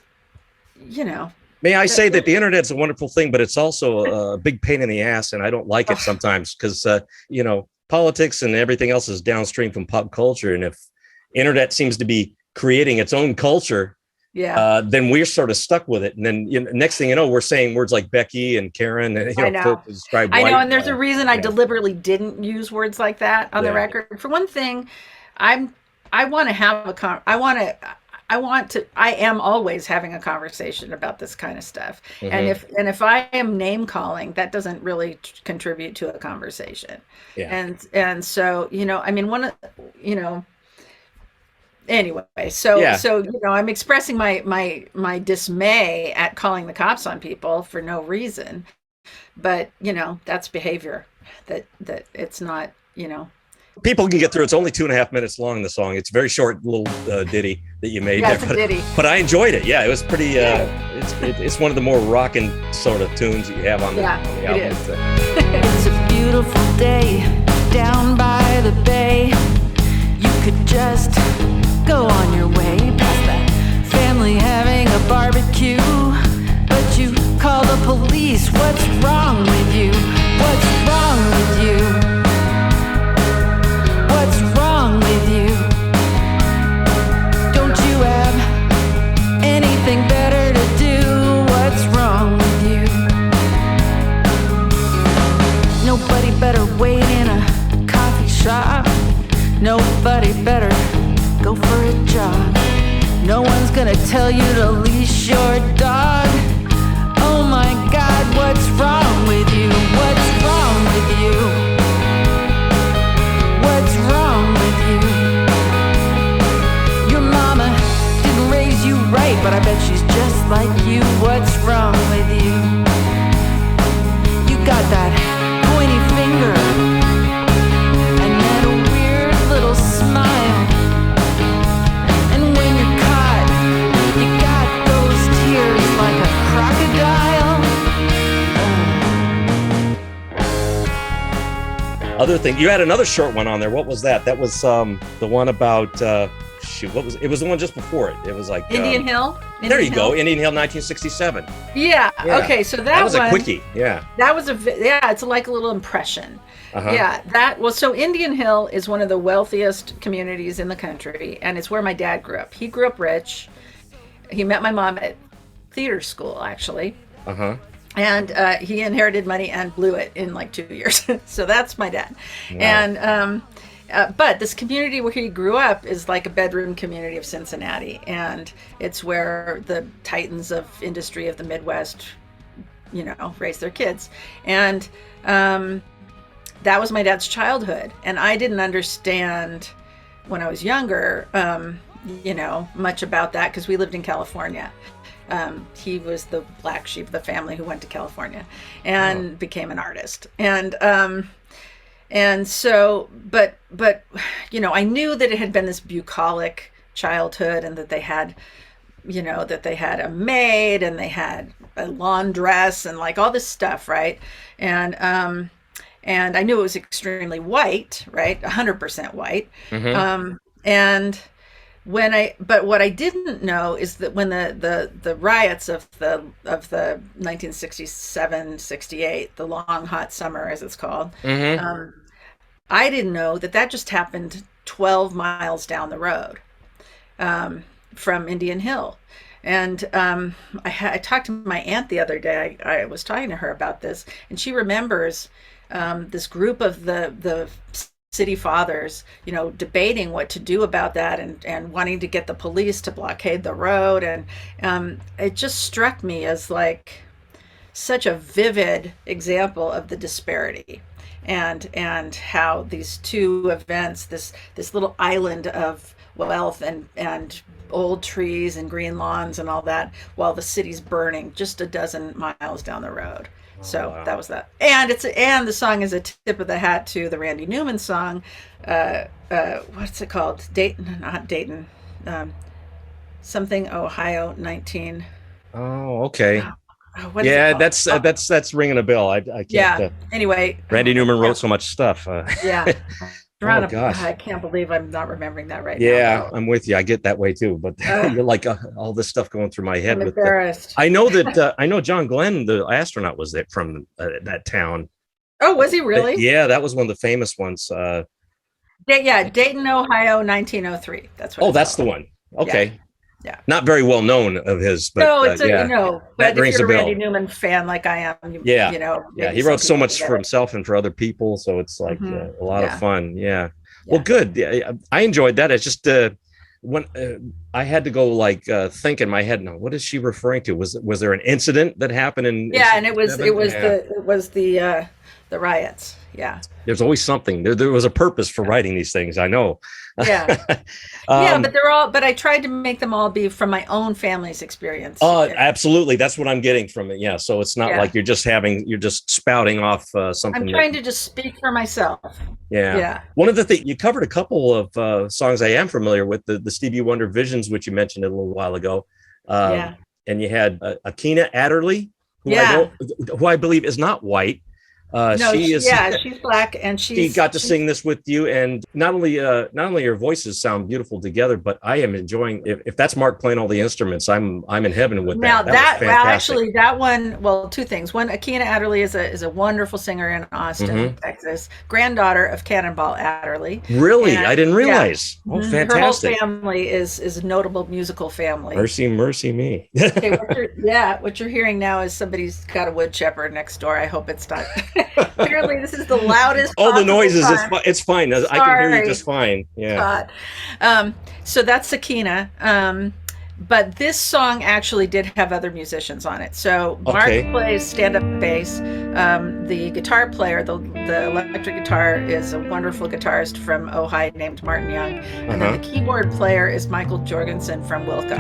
Speaker 1: May I say that the internet's a wonderful thing, but it's also a big pain in the ass, and I don't like it sometimes because politics and everything else is downstream from pop culture, and if internet seems to be creating its own culture. Yeah. Then we're sort of stuck with it, and then next thing you know, we're saying words like Becky and Karen, and
Speaker 2: I know.
Speaker 1: To describe.
Speaker 2: I know, and there's a reason I deliberately didn't use words like that on the record. For one thing, I want to have I am always having a conversation about this kind of stuff, and if I am name calling, that doesn't really contribute to a conversation. Yeah. And so I mean anyway, so I'm expressing my dismay at calling the cops on people for no reason, but that's behavior that it's not.
Speaker 1: People can get through. It's only 2.5 minutes long, the song. It's a very short little ditty that you made.
Speaker 2: Yeah, it's a ditty.
Speaker 1: But I enjoyed it. Yeah, it was pretty. It's one of the more rockin' sort of tunes that you have on the album.
Speaker 2: It is.
Speaker 3: It's a beautiful day down by the bay. You could just go on your way past that family having a barbecue, but you call the police. What's wrong with you? What's wrong with you? What's wrong with you? Don't you have anything better to do? What's wrong with you? Nobody better wait in a coffee shop. Nobody better go for a jog. No one's gonna tell you to leash your dog. Oh my God, what's wrong with you? What's wrong with you? What's wrong with you? Your mama didn't raise you right, but I bet she's just like you. What's wrong with you? You got that pointy finger and that weird little smile. And when you're caught, you got those tears like a crocodile.
Speaker 1: Other thing, you had another short one on there. What was that? That was the one about what was it? Was the one just before it? It was like
Speaker 2: Indian Hill.
Speaker 1: There you go, Indian Hill, 1967.
Speaker 2: Yeah. Okay, so that
Speaker 1: was a quickie. Yeah.
Speaker 2: That was it's like a little impression. Yeah. So Indian Hill is one of the wealthiest communities in the country, and it's where my dad grew up. He grew up rich. He met my mom at theater school, actually. And he inherited money and blew it in like 2 years. So that's my dad. Wow. And but this community where he grew up is like a bedroom community of Cincinnati, and it's where the titans of industry of the Midwest, raise their kids. And that was my dad's childhood, and I didn't understand when I was younger much about that because we lived in California. He was the black sheep of the family who went to California and became an artist. And so, but I knew that it had been this bucolic childhood, and that they had, a maid, and they had a laundress, and like all this stuff, right? And I knew it was extremely white, right? 100% white. And but what I didn't know is that when the riots of the 1967-68, the long hot summer as it's called, I didn't know that just happened 12 miles down the road from Indian Hill. And I talked to my aunt the other day. I was talking to her about this, and she remembers this group of the city fathers, debating what to do about that, and wanting to get the police to blockade the road. And it just struck me as like such a vivid example of the disparity, and how these two events, this little island of wealth and old trees and green lawns and all that, while the city's burning just a dozen miles down the road. So wow. That was that. And the song is a tip of the hat to the Randy Newman song. What's it called? Not Dayton. Something Ohio 19.
Speaker 1: Oh, okay. Yeah, that's ringing a bell. I can't.
Speaker 2: Yeah. Anyway,
Speaker 1: Randy Newman wrote so much stuff.
Speaker 2: Yeah.
Speaker 1: Oh, gosh.
Speaker 2: I can't believe I'm not remembering that right now.
Speaker 1: Yeah, I'm with you. I get that way too. But you're like all this stuff going through my head.
Speaker 2: I'm embarrassed.
Speaker 1: I know that I know John Glenn, the astronaut, was there from that town.
Speaker 2: Oh, was he really?
Speaker 1: Yeah, that was one of the famous ones.
Speaker 2: Dayton, Ohio, 1903. That's what.
Speaker 1: Oh, that's the one. Okay.
Speaker 2: Yeah.
Speaker 1: Not very well known of his, but
Speaker 2: no, it's
Speaker 1: that rings a bell.
Speaker 2: Randy Newman fan like I am,
Speaker 1: he wrote so much for himself and for other people, so it's like a lot of fun. Yeah. Well, good. Yeah, I enjoyed that. It's just when I had to go think in my head. Now, what is she referring to? Was there an incident that happened
Speaker 2: and it was the riots. Yeah.
Speaker 1: There's always something. There was a purpose for writing these things. I know.
Speaker 2: Yeah. But I tried to make them all be from my own family's experience.
Speaker 1: Absolutely. That's what I'm getting from it. Yeah. So it's not like you're just spouting off something.
Speaker 2: I'm trying to just speak for myself.
Speaker 1: Yeah. Yeah. One of the things you covered a couple of songs I am familiar with, the Stevie Wonder Visions, which you mentioned a little while ago. And you had Akina Adderley, who I believe is not white. She's black, and she got to sing this with you, and not only your voices sound beautiful together, but I am enjoying. If that's Mark playing all the instruments, I'm in heaven with that.
Speaker 2: Now that one. Well, two things. One, Akina Adderley is a wonderful singer in Austin, Texas, granddaughter of Cannonball Adderley.
Speaker 1: Really, I didn't realize. Oh, fantastic!
Speaker 2: Her whole family is a notable musical family.
Speaker 1: Mercy me.
Speaker 2: Okay, what you're hearing now is somebody's got a wood chipper next door. I hope it's not. Apparently, this is the loudest.
Speaker 1: All the noises. It's fine. Sorry. I can hear you just fine. Yeah.
Speaker 2: So that's Sakina. But this song actually did have other musicians on it. So Mark plays stand-up bass. The guitar player, the electric guitar, is a wonderful guitarist from Ohio named Martin Young. And then the keyboard player is Michael Jorgensen from Wilco,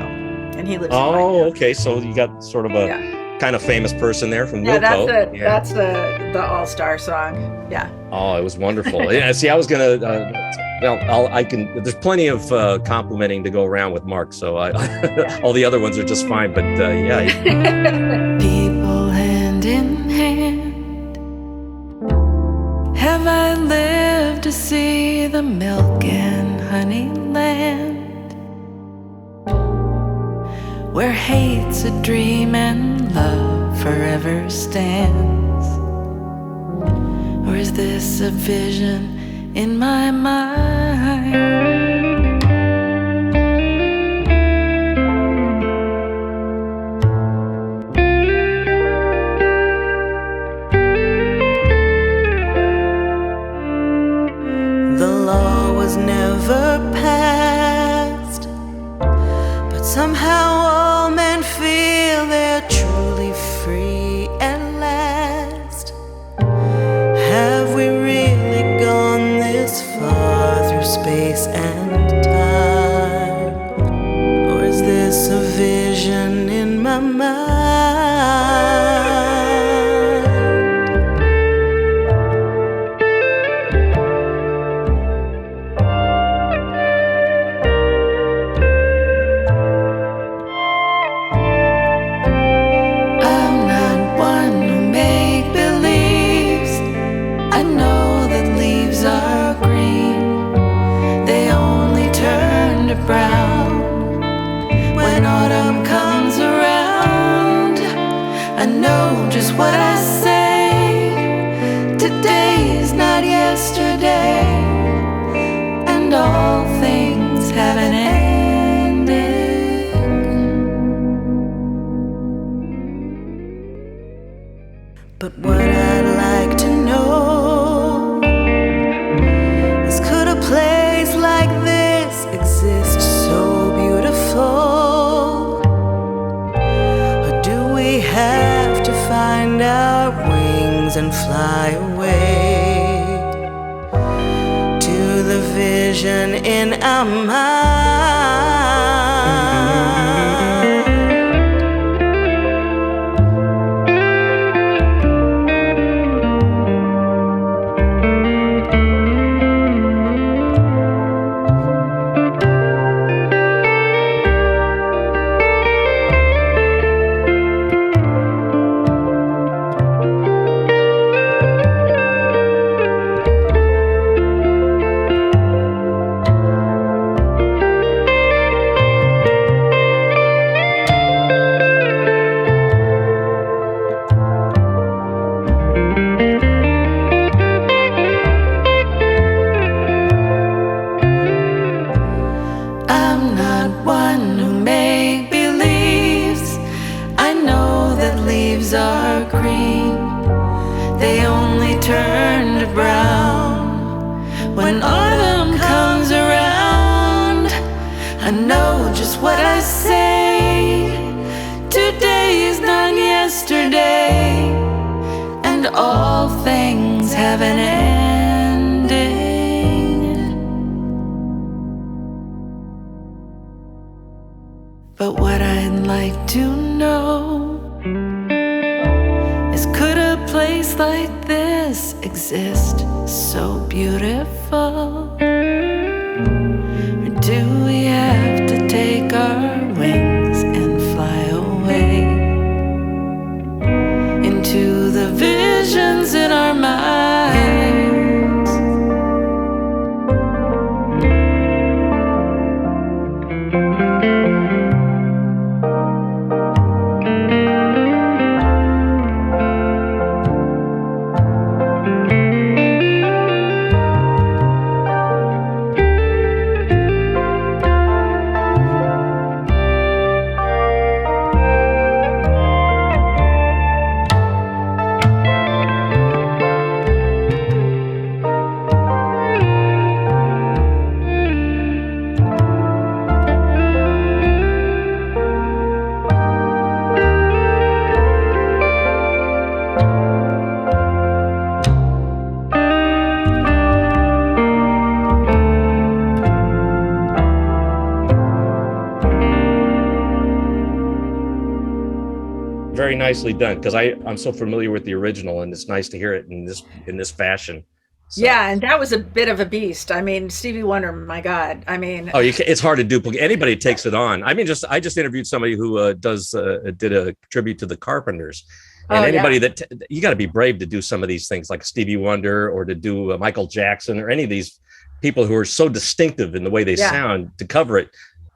Speaker 2: and he lives.
Speaker 1: Oh, okay. So you got sort of a. Kind of famous person there from Wilco.
Speaker 2: That's the all-star song. Yeah.
Speaker 1: Oh, it was wonderful. Yeah. See, I was gonna. There's plenty of complimenting to go around with Mark. So all the other ones are just fine. But
Speaker 3: People hand in hand. Have I lived to see the milk and honey land? Where hate's a dream and love forever stands? Or is this a vision in my mind? The law was never passed, but somehow all men feel they're truly free at last. Have we really gone this far through space and time? I'm not one who make believes. I know that leaves are green. They only turn to brown when autumn comes around. I know just what I say. Today is not yesterday, and all things have an ending. But what I'd like to know is, could a place like this exist so beautiful? Or do we have to find our wings and fly away to the vision in our mind? I'm not one who make believes. I know that leaves are green. They only turn to brown when autumn comes around. I know just what I say. Today is not yesterday, and all things have an ending. But what I'd like to know is, could a place like this exist so beautiful? Or do we have to take our wings and fly away into the visions in our minds?
Speaker 1: Very nicely done, because I'm so familiar with the original, and it's nice to hear it in this fashion. So.
Speaker 2: Yeah, and that was a bit of a beast. I mean, Stevie Wonder, my God. I mean,
Speaker 1: it's hard to duplicate. Anybody takes it on. I mean, I just interviewed somebody who did a tribute to the Carpenters, and anybody that you got to be brave to do some of these things, like Stevie Wonder, or to do Michael Jackson, or any of these people who are so distinctive in the way they sound, to cover it.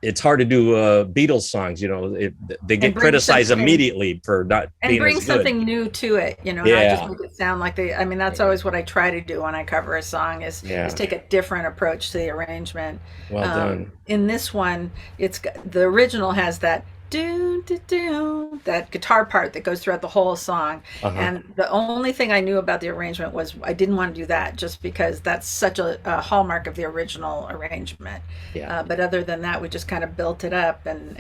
Speaker 1: It's hard to do Beatles songs, they get criticized immediately for not being
Speaker 2: bring
Speaker 1: as good.
Speaker 2: something new to it, not just make it sound like I mean, that's always what I try to do when I cover a song is take a different approach to the arrangement.
Speaker 1: Well done.
Speaker 2: In this one, the original has that do do do, that guitar part that goes throughout the whole song. And the only thing I knew about the arrangement was I didn't want to do that, just because that's such a hallmark of the original arrangement. But other than that, we just kind of built it up, and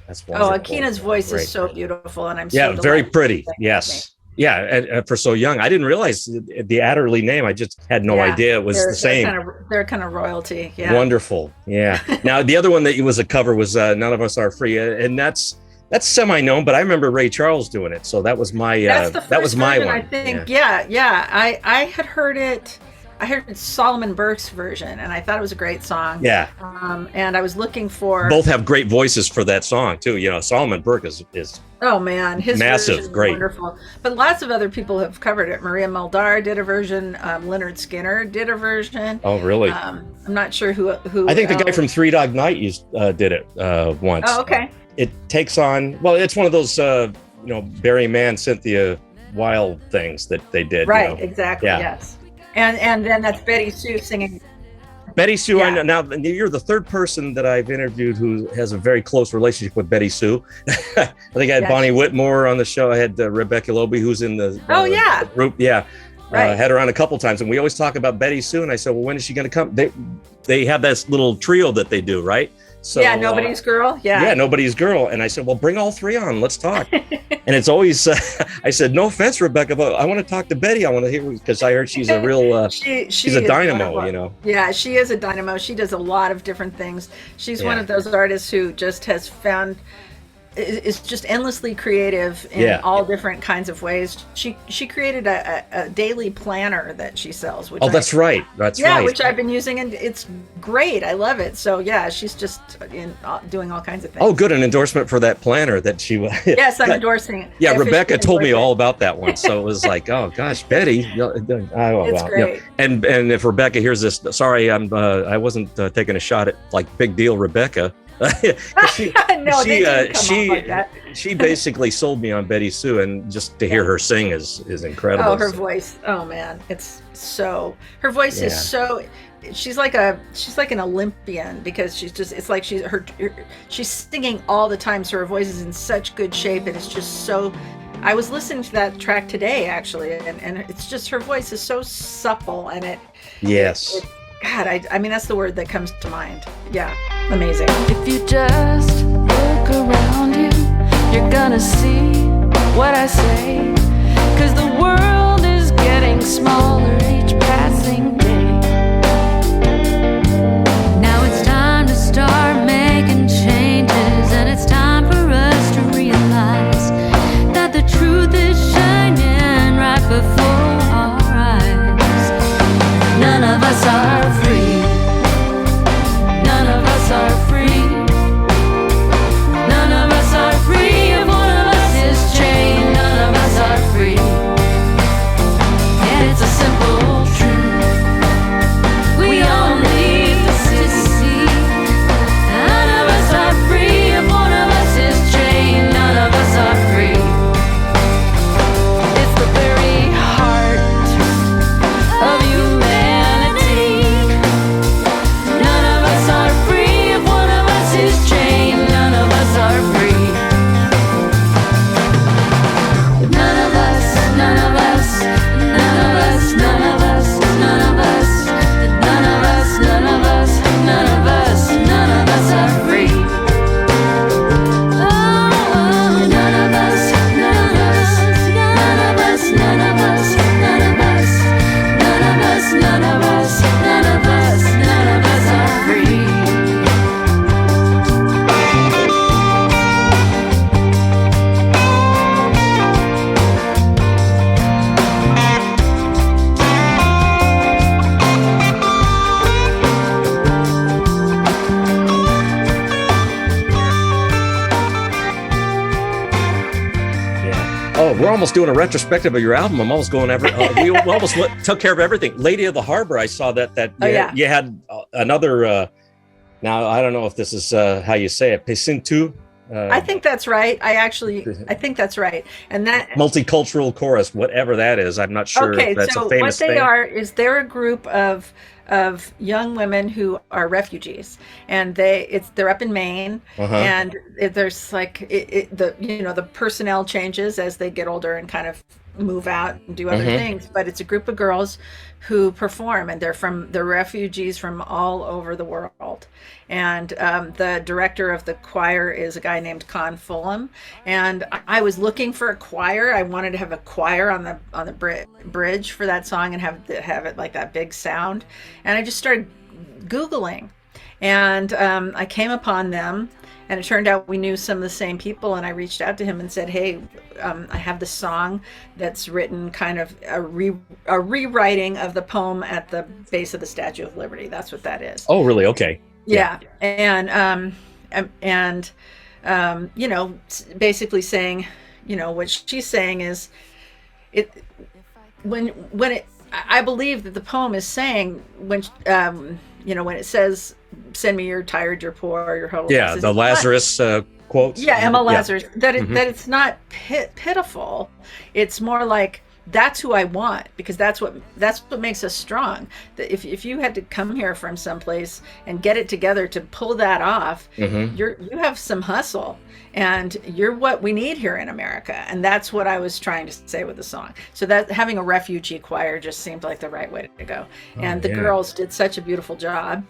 Speaker 1: that's wonderful.
Speaker 2: Akina's voice is so beautiful, and I'm
Speaker 1: very pretty. Yes. Yeah, and for so young, I didn't realize the Adderley name. I just had no idea it was the same.
Speaker 2: They're kind of royalty. Yeah.
Speaker 1: Wonderful. Yeah. Now the other one that was a cover was "None of Us Are Free," and that's That's semi-known, but I remember Ray Charles doing it. So that was my
Speaker 2: That's the first
Speaker 1: that was my
Speaker 2: version,
Speaker 1: one.
Speaker 2: I think. Yeah. I had heard it. I heard Solomon Burke's version, and I thought it was a great song.
Speaker 1: Yeah.
Speaker 2: And I was looking for.
Speaker 1: Both have great voices for that song too. You know, Solomon Burke is
Speaker 2: oh man, his
Speaker 1: massive,
Speaker 2: version is
Speaker 1: great,
Speaker 2: wonderful. But lots of other people have covered it. Maria Muldaur did a version. Leonard Skinner did a version.
Speaker 1: Oh, really?
Speaker 2: I'm not sure who.
Speaker 1: I think the guy from Three Dog Night did it once.
Speaker 2: Oh, okay.
Speaker 1: It takes on. Well, it's one of those Barry Mann, Cynthia Wilde things that they did.
Speaker 2: Right.
Speaker 1: You know?
Speaker 2: Exactly.
Speaker 1: Yeah.
Speaker 2: Yes. And then that's Betty Sue singing.
Speaker 1: Betty Sue,
Speaker 2: Yeah.
Speaker 1: now you're the third person that I've interviewed who has a very close relationship with Betty Sue. I think I had Bonnie Whitmore on the show. I had Rebecca Loby, who's in the group. Yeah,
Speaker 2: Right.
Speaker 1: had her on a couple times, and we always talk about Betty Sue. And I said, well, when is she going to come? They have this little trio that they do, right? So
Speaker 2: Nobody's Girl.
Speaker 1: Yeah, Nobody's Girl. And I said, well, bring all three on. Let's talk. And it's always, I said, no offense, Rebecca, but I want to talk to Betty. I want to hear, because I heard she's a real, she's a dynamo, you know.
Speaker 2: Yeah, she is a dynamo. She does a lot of different things. She's one of those artists who just has found, is just endlessly creative in all different kinds of ways. She created a daily planner that she sells. Which
Speaker 1: that's right. That's right.
Speaker 2: Yeah, which I've been using, and it's great. I love it. So yeah, she's just doing all kinds of things.
Speaker 1: Oh, good. An endorsement for that planner that she was.
Speaker 2: Yes, I'm endorsing it.
Speaker 1: Yeah, Rebecca told me all about that one. So it was like, oh gosh, Betty.
Speaker 2: It's great.
Speaker 1: And if Rebecca hears this, sorry, I wasn't taking a shot at like big deal Rebecca. she basically sold me on Betty Sue, and just to hear her sing is incredible.
Speaker 2: Oh, her voice. Oh man, it's so. Her voice is so. She's like an Olympian, because it's like she's singing all the time, so her voice is in such good shape, and it's just so. I was listening to that track today actually, and it's just, her voice is so supple, and it.
Speaker 1: Yes.
Speaker 2: God, I mean, that's the word that comes to mind. Yeah, amazing.
Speaker 3: If you just look around you, you're gonna see what I say. 'Cause the world is getting smaller each passing day. Now it's time to start making changes, and it's time for us to realize that the truth is shining right before our eyes. None of us are free. None of us are free. None of us are free. If one of us is chained, none of us are free. And it's a simple truth we all need to see. None of us are free. If one of us is chained, none of us are free. It's the very heart of humanity. None of us are free. If one of us is chained, none of us are free. None of us, none of us, none of us, none of us, none of us, none of us, none of us, none of us, none of us are free. Oh, none of us, none of us, none of us, none of us, none of us, none of us, none of us, none of us, none of us are free.
Speaker 1: Yeah. Oh, we're almost doing a retrospective of your album. I'm almost going we almost took care of everything. Lady of the Harbor. I saw that you had another. Now I don't know if this is how you say it. Pesintu.
Speaker 2: I think that's right. I think that's right. And that
Speaker 1: multicultural chorus, whatever that is. I'm not sure if that's a famous thing.
Speaker 2: What they are is they're a group of young women who are refugees, and they're up in Maine, and there's like the personnel changes as they get older and kind of move out and do other things, but it's a group of girls who perform, and they're refugees from all over the world. And the director of the choir is a guy named Con Fulham, and I was looking for a choir. I wanted to have a choir on the bridge for that song and have it like that big sound. And I just started Googling, and I came upon them, And it turned out we knew some of the same people, and I reached out to him and said, hey, I have this song that's written kind of a rewriting of the poem at the base of the Statue of Liberty. That's what that is.
Speaker 1: Oh, really? Okay.
Speaker 2: Yeah. And you know, basically saying, you know, what she's saying is when it, I believe that the poem is saying when, you know, when it says, send me you're tired, you're poor, you're hopeless.
Speaker 1: Yeah, the Lazarus quotes.
Speaker 2: Yeah, Emma Lazarus. That
Speaker 1: Mm-hmm.
Speaker 2: that it's not pitiful. It's more like, that's who I want, because that's what makes us strong. That if you had to come here from someplace and get it together to pull that off,
Speaker 1: Mm-hmm.
Speaker 2: you have some hustle, and you're what we need here in America. And that's what I was trying to say with the song. So that having a refugee choir just seemed like the right way to go. And the girls did such a beautiful job.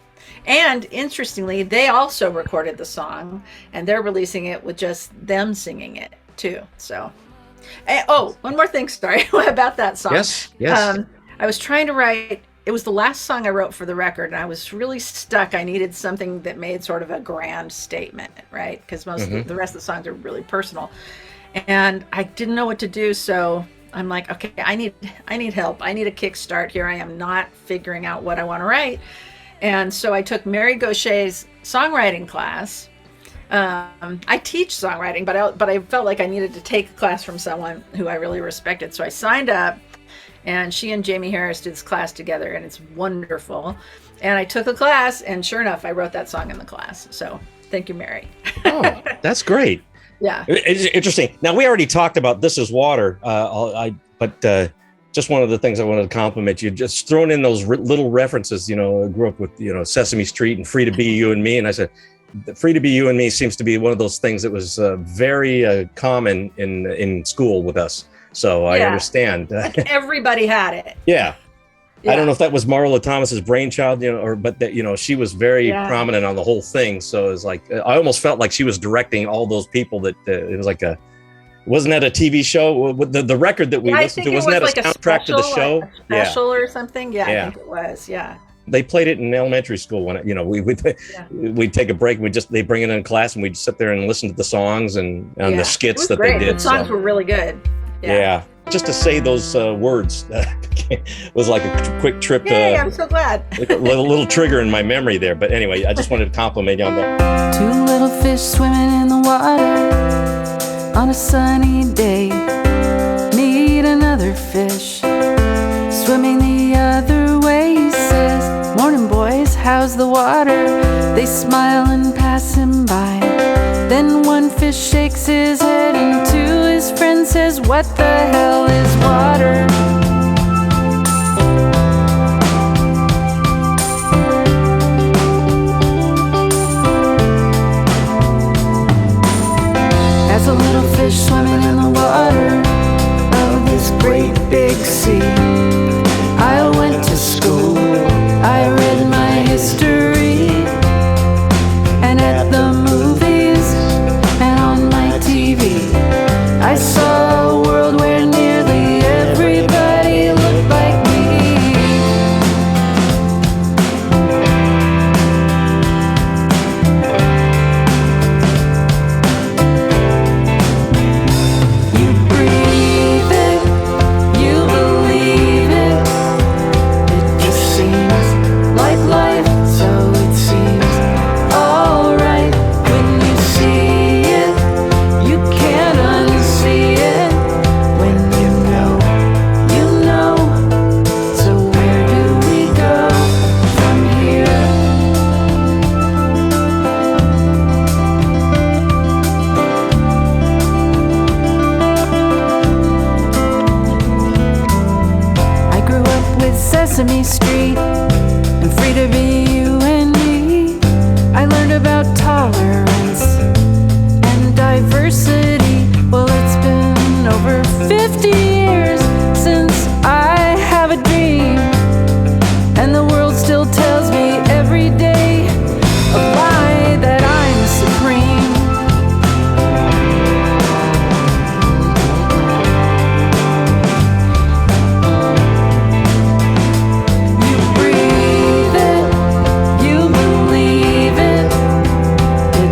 Speaker 2: And interestingly, they also recorded the song, and they're releasing it with just them singing it too. So, oh, one more thing, sorry, about that song.
Speaker 1: Yes.
Speaker 2: I was trying to write, it was the last song I wrote for the record, and I was really stuck. I needed something that made sort of a grand statement, right? Because most of the rest of the songs are really personal. And I didn't know what to do, so I'm like, okay, I need help. I need a kickstart here. I am not figuring out what I want to write. And so I took Mary Gaucher's songwriting class. I teach songwriting, but I felt like I needed to take a class from someone who I really respected. So I signed up, and she and Jamie Harris did this class together, and it's wonderful. And I took a class, and sure enough, I wrote that song in the class. So thank you, Mary.
Speaker 1: Oh, that's great.
Speaker 2: Yeah.
Speaker 1: It's interesting. Now, we already talked about This Is Water, but just one of the things I wanted to compliment you, just throwing in those little references. You know, I grew up with, you know, Sesame Street and Free to Be You and Me. And I said, Free to Be You and Me seems to be one of those things that was very common in school with us. So I understand.
Speaker 2: Like everybody had it.
Speaker 1: Yeah.
Speaker 2: Yeah.
Speaker 1: I don't know if that was Marla Thomas's brainchild, you know, but that, you know, she was very prominent on the whole thing. So it's like, I almost felt like she was directing all those people that it was like wasn't that a TV show? The record that we listened to, wasn't that
Speaker 2: like
Speaker 1: a soundtrack to the show?
Speaker 2: Like a special or something? Yeah, I think it was. Yeah.
Speaker 1: They played it in elementary school when, you know, we'd take a break and they bring it in class and we'd sit there and listen to the songs and the skits that
Speaker 2: great.
Speaker 1: they did.
Speaker 2: The songs were really good.
Speaker 1: Yeah. Just to say those words was like a quick trip.
Speaker 2: Yay, I'm so glad.
Speaker 1: Like a little trigger in my memory there. But anyway, I just wanted to compliment you on that.
Speaker 3: Two little fish swimming in the water on a sunny day meet another fish swimming the other way. He says, "Morning, boys, how's the water?" They smile and pass him by. Then one fish shakes his head and to his friend says, "What the hell is water?" As a little fish swimming in the water of this great big sea, I went to school, I read my history, and at the movies and on my TV, I saw a world where nearly everybody looked like me. You breathe it, you believe it. It just seems like life, so it seems alright when you see it. You can't unsee it. When you know, you know. So where do we go from here? I grew up with Sesame Street and Free to Be You and Me. I learned about tolerance and diversity. Well, it's been over 50 years since I have a dream, and the world still tells me every day a lie that I'm supreme. You breathe it, you believe it. It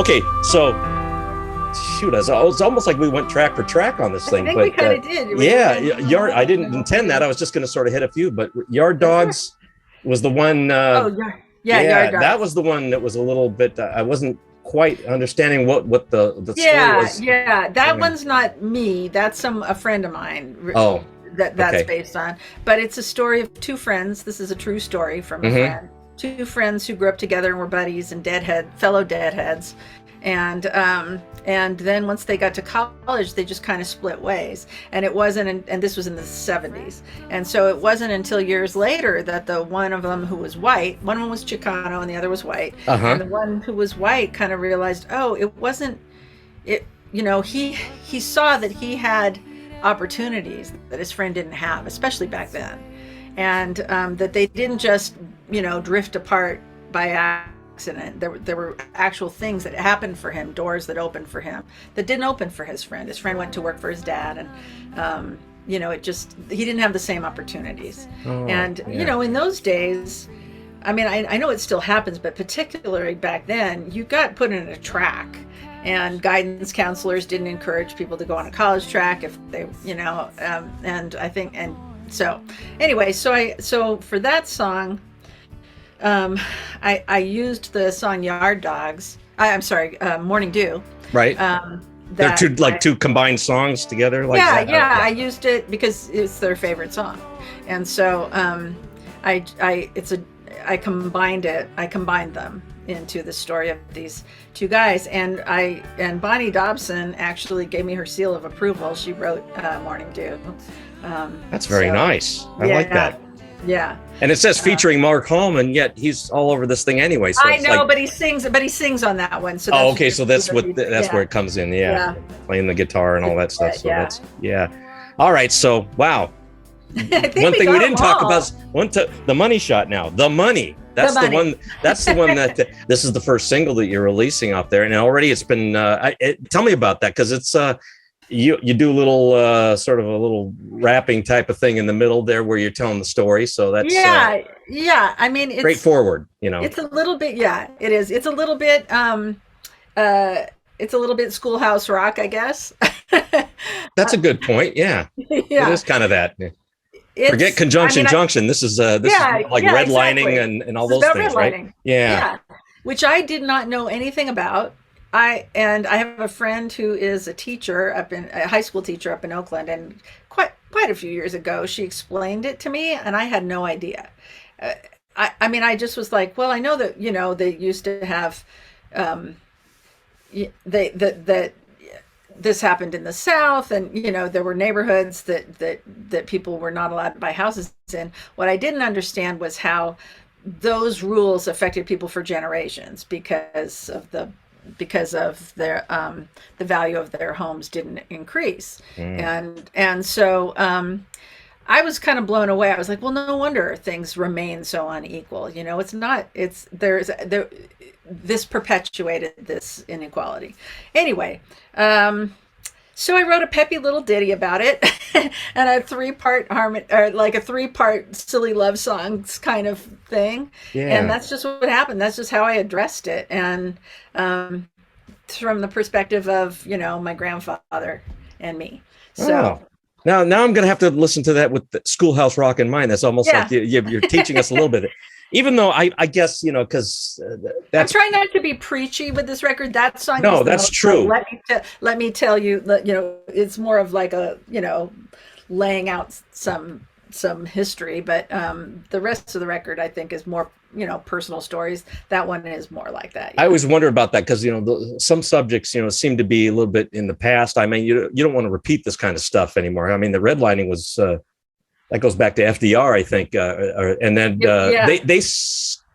Speaker 1: Okay, so shoot, it's almost like we went track for track on this thing.
Speaker 2: I think
Speaker 1: but
Speaker 2: we kind of did.
Speaker 1: Yeah, I didn't intend that. I was just going to sort of hit a few, but Yard Dogs was the one.
Speaker 2: Oh, yeah, Yard Dogs.
Speaker 1: That was the one that was a little bit. I wasn't quite understanding what the story was.
Speaker 2: Yeah, that one's not me. That's a friend of mine.
Speaker 1: Oh,
Speaker 2: that's based on. But it's a story of two friends. This is a true story from a friend. Two friends who grew up together and were buddies and fellow deadheads. And then once they got to college, they just kind of split ways. And it wasn't, and this was in the 70s. And so it wasn't until years later that the one of them who was white, one of them was Chicano and the other was white. And the one who was white kind of realized, oh, it wasn't, he saw that he had opportunities that his friend didn't have, especially back then. And that they didn't just, drift apart by accident. There were actual things that happened for him, doors that opened for him that didn't open for his friend. His friend went to work for his dad, and he didn't have the same opportunities. In those days, I mean, I know it still happens, but particularly back then, you got put in a track, and guidance counselors didn't encourage people to go on a college track if they, so for that song, I used the song Yard Dogs. Morning Dew. Right.
Speaker 1: They're two combined songs together.
Speaker 2: I used it because it's their favorite song, and so I combined them into the story of these two guys, and Bonnie Dobson actually gave me her seal of approval. She wrote Morning Dew.
Speaker 1: That's very nice. I like that.
Speaker 2: Yeah.
Speaker 1: And it says featuring Mark Hallman, yet he's all over this thing anyway. So
Speaker 2: I know, but he sings on that one. So
Speaker 1: so that's where it comes in. Yeah. Playing the guitar and all that stuff. So that's all right. So wow. One thing we didn't talk about is the money shot. Now the money. That's the one. That's the one that this is the first single that you're releasing out there, and already it's been. Tell me about that, because it's you do a little sort of a little rapping type of thing in the middle there where you're telling the story. So that's
Speaker 2: I mean, it's
Speaker 1: straightforward.
Speaker 2: It's a little bit. Yeah, it is. It's a little bit. It's a little bit Schoolhouse Rock, I guess.
Speaker 1: That's a good point. Yeah. It is kind of that. Forget junction. This is like redlining and all those things, right? Yeah.
Speaker 2: Which I did not know anything about. I have a friend who is a teacher a high school teacher up in Oakland, and quite a few years ago she explained it to me, and I had no idea. I just was like, well, I know that they used to have that this happened in the South, and there were neighborhoods that people were not allowed to buy houses in. What I didn't understand was how those rules affected people for generations because of their the value of their homes didn't increase. And so I was kind of blown away. I was like, well, no wonder things remain so unequal. This perpetuated this inequality. Anyway, so I wrote a peppy little ditty about it, and a three-part silly love songs kind of thing. Yeah. And that's just what happened. That's just how I addressed it. And from the perspective of, my grandfather and me. So.
Speaker 1: Oh. Now I'm going to have to listen to that with the Schoolhouse Rock in mind. That's almost like you're teaching us a little bit. Even though I guess, because that's...
Speaker 2: I'm trying not to be preachy with this record. That song...
Speaker 1: No, that's true.
Speaker 2: Let me tell you, it's more of like a, laying out some history. But the rest of the record, I think, is more, personal stories. That one is more like that.
Speaker 1: I always wonder about that because, some subjects, seem to be a little bit in the past. I mean, you don't want to repeat this kind of stuff anymore. I mean, the redlining was... that goes back to FDR, I think, and then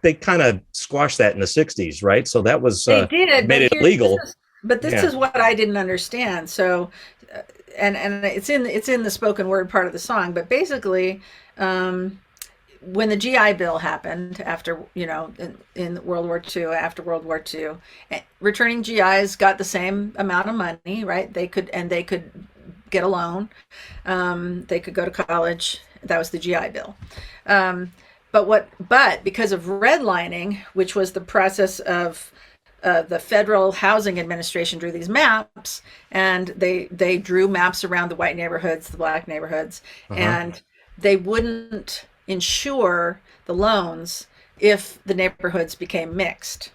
Speaker 1: they kind of squashed that in the 60s, right? So that was made it illegal.
Speaker 2: This is what I didn't understand. So, and it's in the spoken word part of the song. But basically, when the GI Bill happened after in World War II, after World War II, returning GIs got the same amount of money, right? They could get a loan. They could go to college. That was the GI Bill. But because of redlining, which was the process of the Federal Housing Administration drew these maps, and they drew maps around the white neighborhoods, the black neighborhoods, and they wouldn't insure the loans if the neighborhoods became mixed,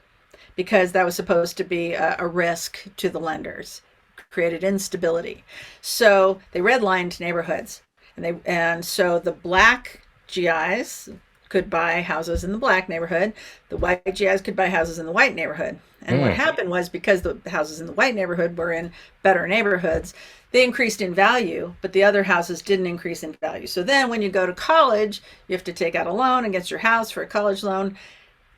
Speaker 2: because that was supposed to be a risk to the lenders, created instability. So they redlined neighborhoods, and so the black GIs could buy houses in the black neighborhood, the white GIs could buy houses in the white neighborhood. And what happened was, because the houses in the white neighborhood were in better neighborhoods, they increased in value, but the other houses didn't increase in value. So then when you go to college, you have to take out a loan against your house for a college loan.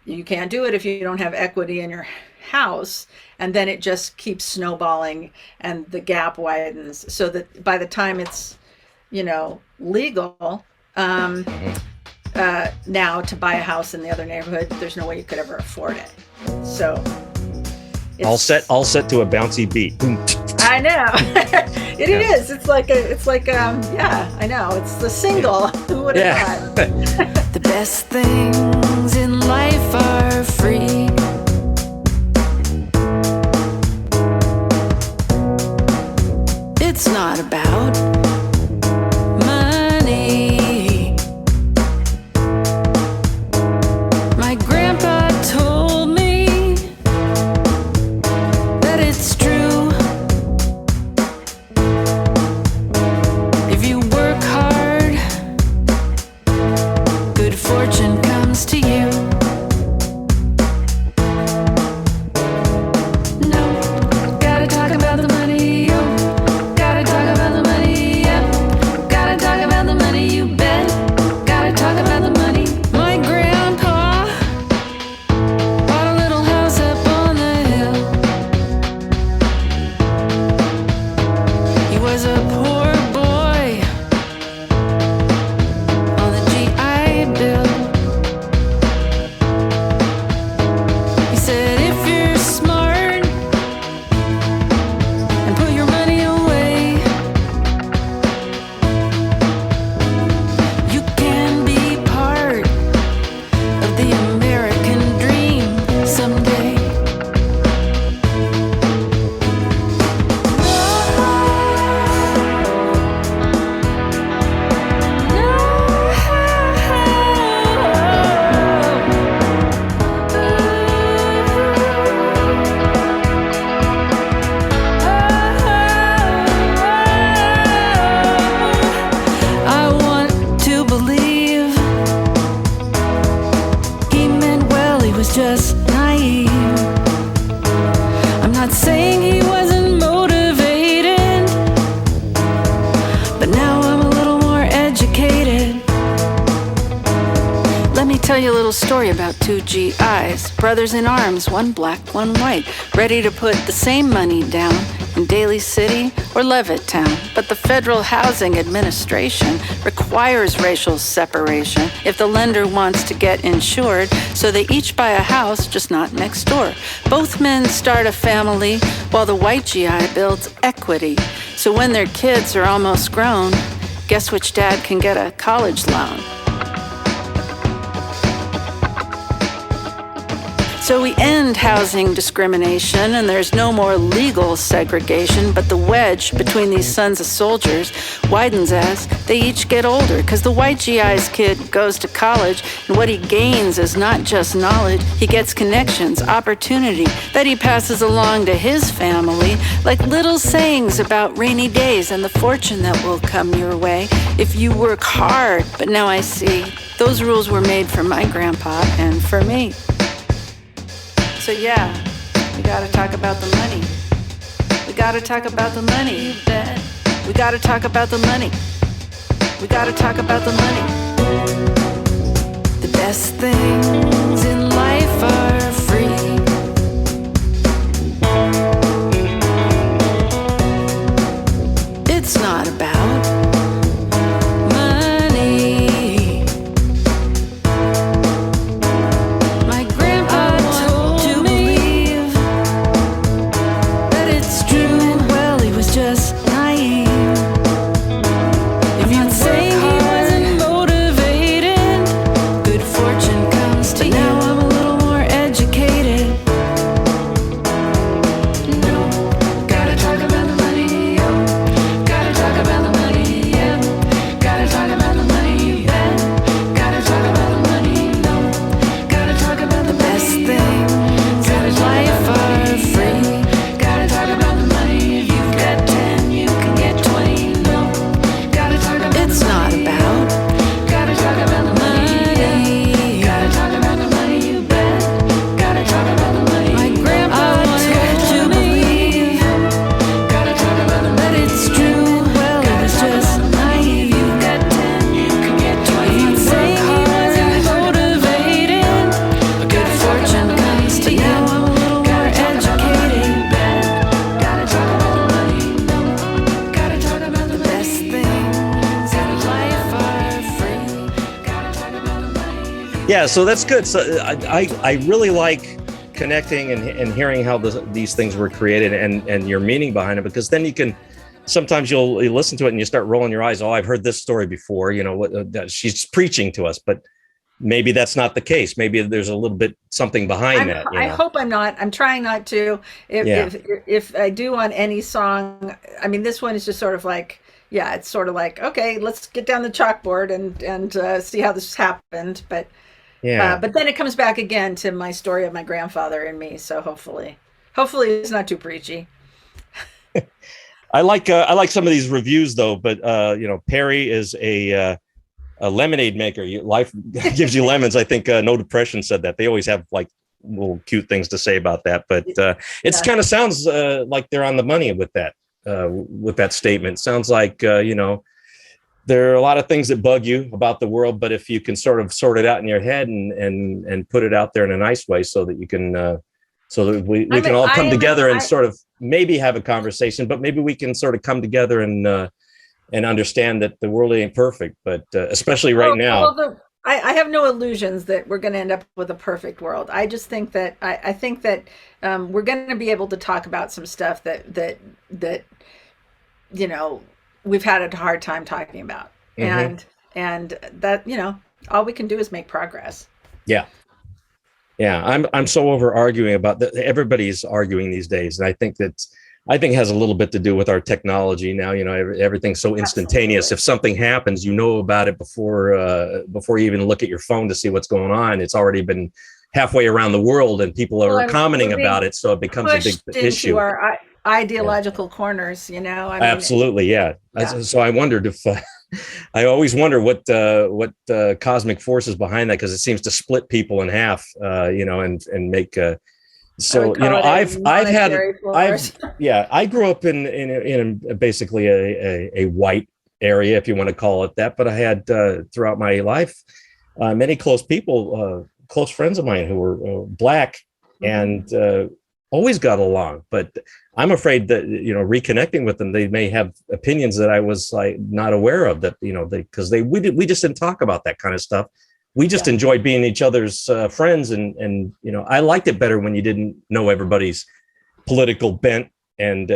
Speaker 2: You can't do it if you don't have equity in your house. And then it just keeps snowballing, and the gap widens, so that by the time it's, legal, now to buy a house in the other neighborhood, there's no way you could ever afford it. So
Speaker 1: all set to a bouncy beat.
Speaker 2: I know. It is. It's like yeah, I know. It's the single. Who would have thought?
Speaker 3: The best things in life are free. It's not about money. My grandpa told me that it's true. If you work hard, good fortune comes to you. No, gotta talk about the money, yo. Gotta talk about the money, yeah. Gotta talk about the money, you bet. Gotta talk about the money. My grandpa bought a little house up on the hill. He was a poor boy on the GI Bill. He said, if you're smart and put your money away, you can be part of the American dream someday. I want to believe he meant well, he was just naive. I'm not saying he wasn't motivated, but now I'm a little more educated. Let me tell you a little story about two GIs, brothers in arms, one black, one white, ready to put the same money down in Daly City or Levittown. But the Federal Housing Administration requires racial separation if the lender wants to get insured, so they each buy a house, just not next door. Both men start a family while the white GI builds equity. So when their kids are almost grown, guess which dad can get a college loan? So we end housing discrimination, and there's no more legal segregation, but the wedge between these sons of soldiers widens as they each get older, because the white GI's kid goes to college, and what he gains is not just knowledge, he gets connections, opportunity that he passes along to his family, like little sayings about rainy days and the fortune that will come your way if you work hard. But now I see those rules were made for my grandpa and for me. So yeah, we gotta talk about the money. We gotta talk about the money, you bet. We gotta talk about the money. We gotta talk about the money. The best things in life are free. It's not about money. My grandpa told me that it's true, and well, he was just naive. I'm not saying he wasn't motivated. Good fortune comes to you. Now I'm
Speaker 1: Yeah, so that's good. So I really like connecting and hearing how these things were created and your meaning behind it, because then you can sometimes you listen to it and you start rolling your eyes. Oh, I've heard this story before. You know what she's preaching to us, but maybe that's not the case. Maybe there's a little bit something behind that. You
Speaker 2: I
Speaker 1: know?
Speaker 2: hope I'm not. I'm trying not to.
Speaker 1: Yeah.
Speaker 2: If I do on any song, I mean, this one is just sort of like, yeah, it's sort of like, okay, let's get down the chalkboard and see how this happened.
Speaker 1: Yeah.
Speaker 2: But then it comes back again to my story of my grandfather and me. So hopefully it's not too preachy.
Speaker 1: I like some of these reviews though, but Perry is a lemonade maker. Life gives you lemons. I think No Depression said that. They always have like little cute things to say about that, but it's kind of sounds like they're on the money with that statement. Sounds like there are a lot of things that bug you about the world, but if you can sort of sort it out in your head and put it out there in a nice way, so that you can so that we can all come together and sort of maybe have a conversation, but maybe we can sort of come together and understand that the world ain't perfect, but especially right now.
Speaker 2: I have no illusions that we're going to end up with a perfect world. I just think that I think that we're going to be able to talk about some stuff that we've had a hard time talking about, and that all we can do is make progress.
Speaker 1: Yeah. I'm so over arguing about that. Everybody's arguing these days, and I think it has a little bit to do with our technology now. Everything's so instantaneous. Absolutely. If something happens, you know about it before you even look at your phone to see what's going on. It's already been halfway around the world, and people are commenting about it, so it becomes a big issue.
Speaker 2: Our ideological corners, I mean,
Speaker 1: absolutely, yeah. So I wondered if I always wonder what cosmic force is behind that, because it seems to split people in half, and make. So I grew up in basically a white area, if you want to call it that. But I had throughout my life many close people, close friends of mine who were black, and always got along. But I'm afraid that reconnecting with them, they may have opinions that I was like not aware of. That because we just didn't talk about that kind of stuff. We just enjoyed being each other's friends, and I liked it better when you didn't know everybody's political bent, and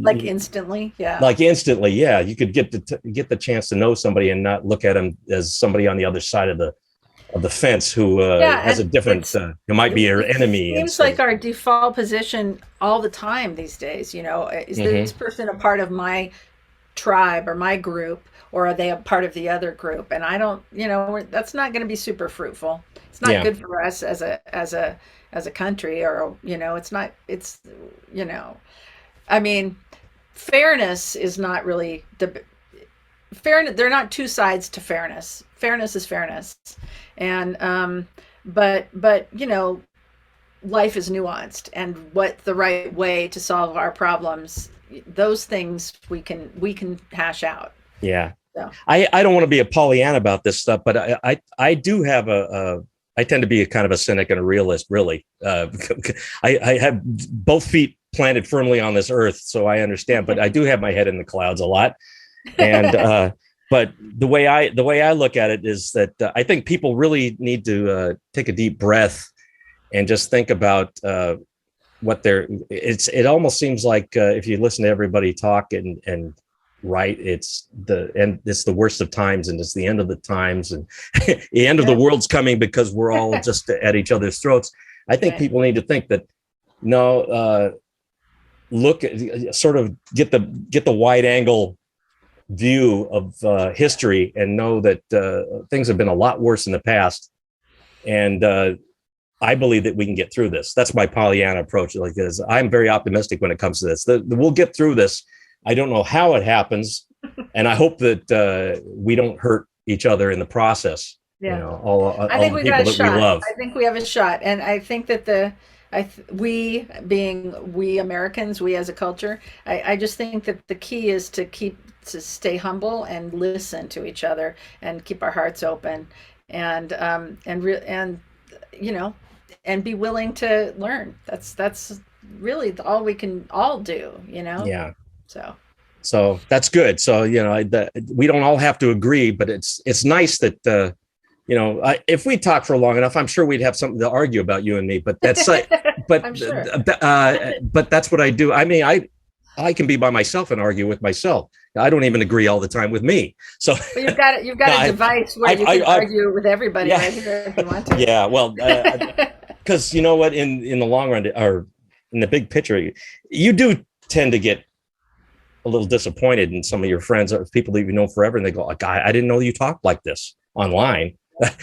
Speaker 2: like instantly,
Speaker 1: you could get the chance to know somebody and not look at them as somebody on the other side of the fence who has a different who might be your enemy.
Speaker 2: It seems like our default position all the time these days. Is this person a part of my tribe or my group, or are they a part of the other group? And I don't, that's not going to be super fruitful. It's not good for us as a country, or it's not. It's I mean, fairness is not really fairness. There are not two sides to fairness. Fairness is fairness, and but life is nuanced, and what the right way to solve our problems. Those things we can hash out.
Speaker 1: Yeah. So. I don't want to be a Pollyanna about this stuff, but I do have I tend to be a kind of a cynic and a realist, really. I have both feet planted firmly on this earth, so I understand, but I do have my head in the clouds a lot. And but the way I look at it is that I think people really need to take a deep breath and just think about what it almost seems like if you listen to everybody talk and write, it's the worst of times, and it's the end of the times, and the end of the world's coming, because we're all just at each other's throats. I think people need to think that look at, sort of get the wide angle view of history, and know that things have been a lot worse in the past, and I believe that we can get through this. That's my Pollyanna approach. Like this, I'm very optimistic when it comes to this. We'll get through this. I don't know how it happens, and I hope that we don't hurt each other in the process.
Speaker 2: Yeah,
Speaker 1: all the people that we love.
Speaker 2: I think we have a shot, and I think that we Americans, we as a culture, I just think that the key is to stay humble and listen to each other and keep our hearts open, and be willing to learn. That's really all we can all do,
Speaker 1: Yeah.
Speaker 2: So
Speaker 1: that's good. So we don't all have to agree, but it's nice that if we talk for long enough, I'm sure we'd have something to argue about, you and me. But that's
Speaker 2: I'm sure.
Speaker 1: but that's what I do. I mean, I can be by myself and argue with myself. I don't even agree all the time with me. So
Speaker 2: Well, you've got a device where you can argue with everybody right here if you want to.
Speaker 1: Yeah, well, because you know what, in the long run, or in the big picture, you do tend to get a little disappointed in some of your friends or people that you've known forever, and they go, "God, I didn't know you talked like this online."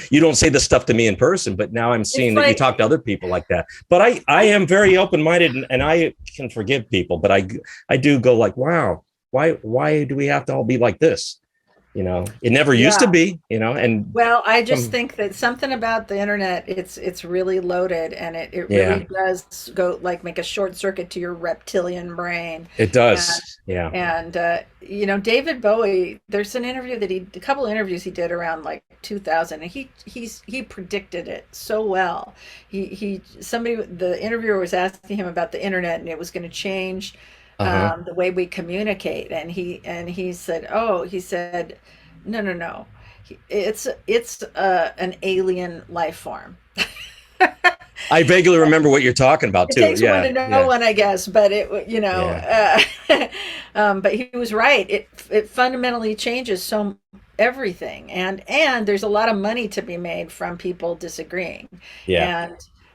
Speaker 1: You don't say this stuff to me in person, but now I'm seeing that you talk to other people like that. But I am very open-minded, and I can forgive people, but I do go like, wow, why do we have to all be like this? It never used to be, and
Speaker 2: well, I just think that something about the internet, it's really loaded, and it really does go like make a short circuit to your reptilian brain.
Speaker 1: It does.
Speaker 2: And David Bowie, there's a couple of interviews he did around like 2000, and he predicted it so well. The interviewer was asking him about the internet, and it was going to change the way we communicate, and he said, no, it's an alien life form.
Speaker 1: I vaguely remember what you're talking about too.
Speaker 2: It takes one to know one, I guess, but but he was right. It fundamentally changes everything, and there's a lot of money to be made from people disagreeing.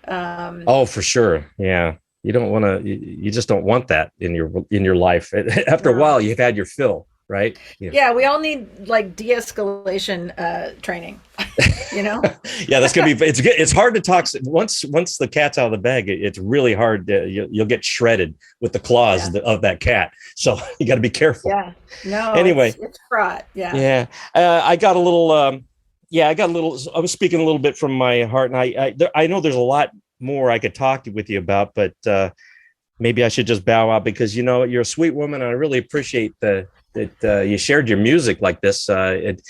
Speaker 1: Oh, for sure. Yeah. You don't want to, you just don't want that in your life. After a while, you've had your fill, right?
Speaker 2: Yeah, we all need like de-escalation training,
Speaker 1: Yeah, that's gonna be. It's hard to talk once the cat's out of the bag. It's really hard. You'll get shredded with the claws of that cat. So you got to be careful.
Speaker 2: Yeah. No.
Speaker 1: Anyway,
Speaker 2: it's fraught. Yeah.
Speaker 1: Yeah. I got a little. I was speaking a little bit from my heart, and I know there's a lot more I could talk with you about, but maybe I should just bow out because you're a sweet woman, and I really appreciate that you shared your music like this. At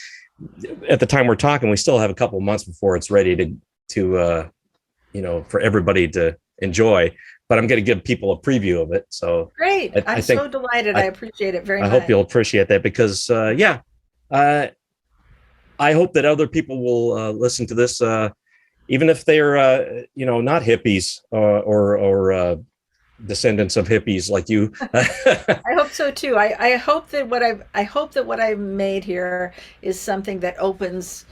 Speaker 1: the time we're talking, we still have a couple months before it's ready to for everybody to enjoy. But I'm going to give people a preview of it. So
Speaker 2: great! I'm so delighted. I appreciate it very much.
Speaker 1: I hope you'll appreciate that because I hope that other people will listen to this. Even if they're, not hippies or descendants of hippies like you.
Speaker 2: I hope so too. I hope that what I've made here is something that opens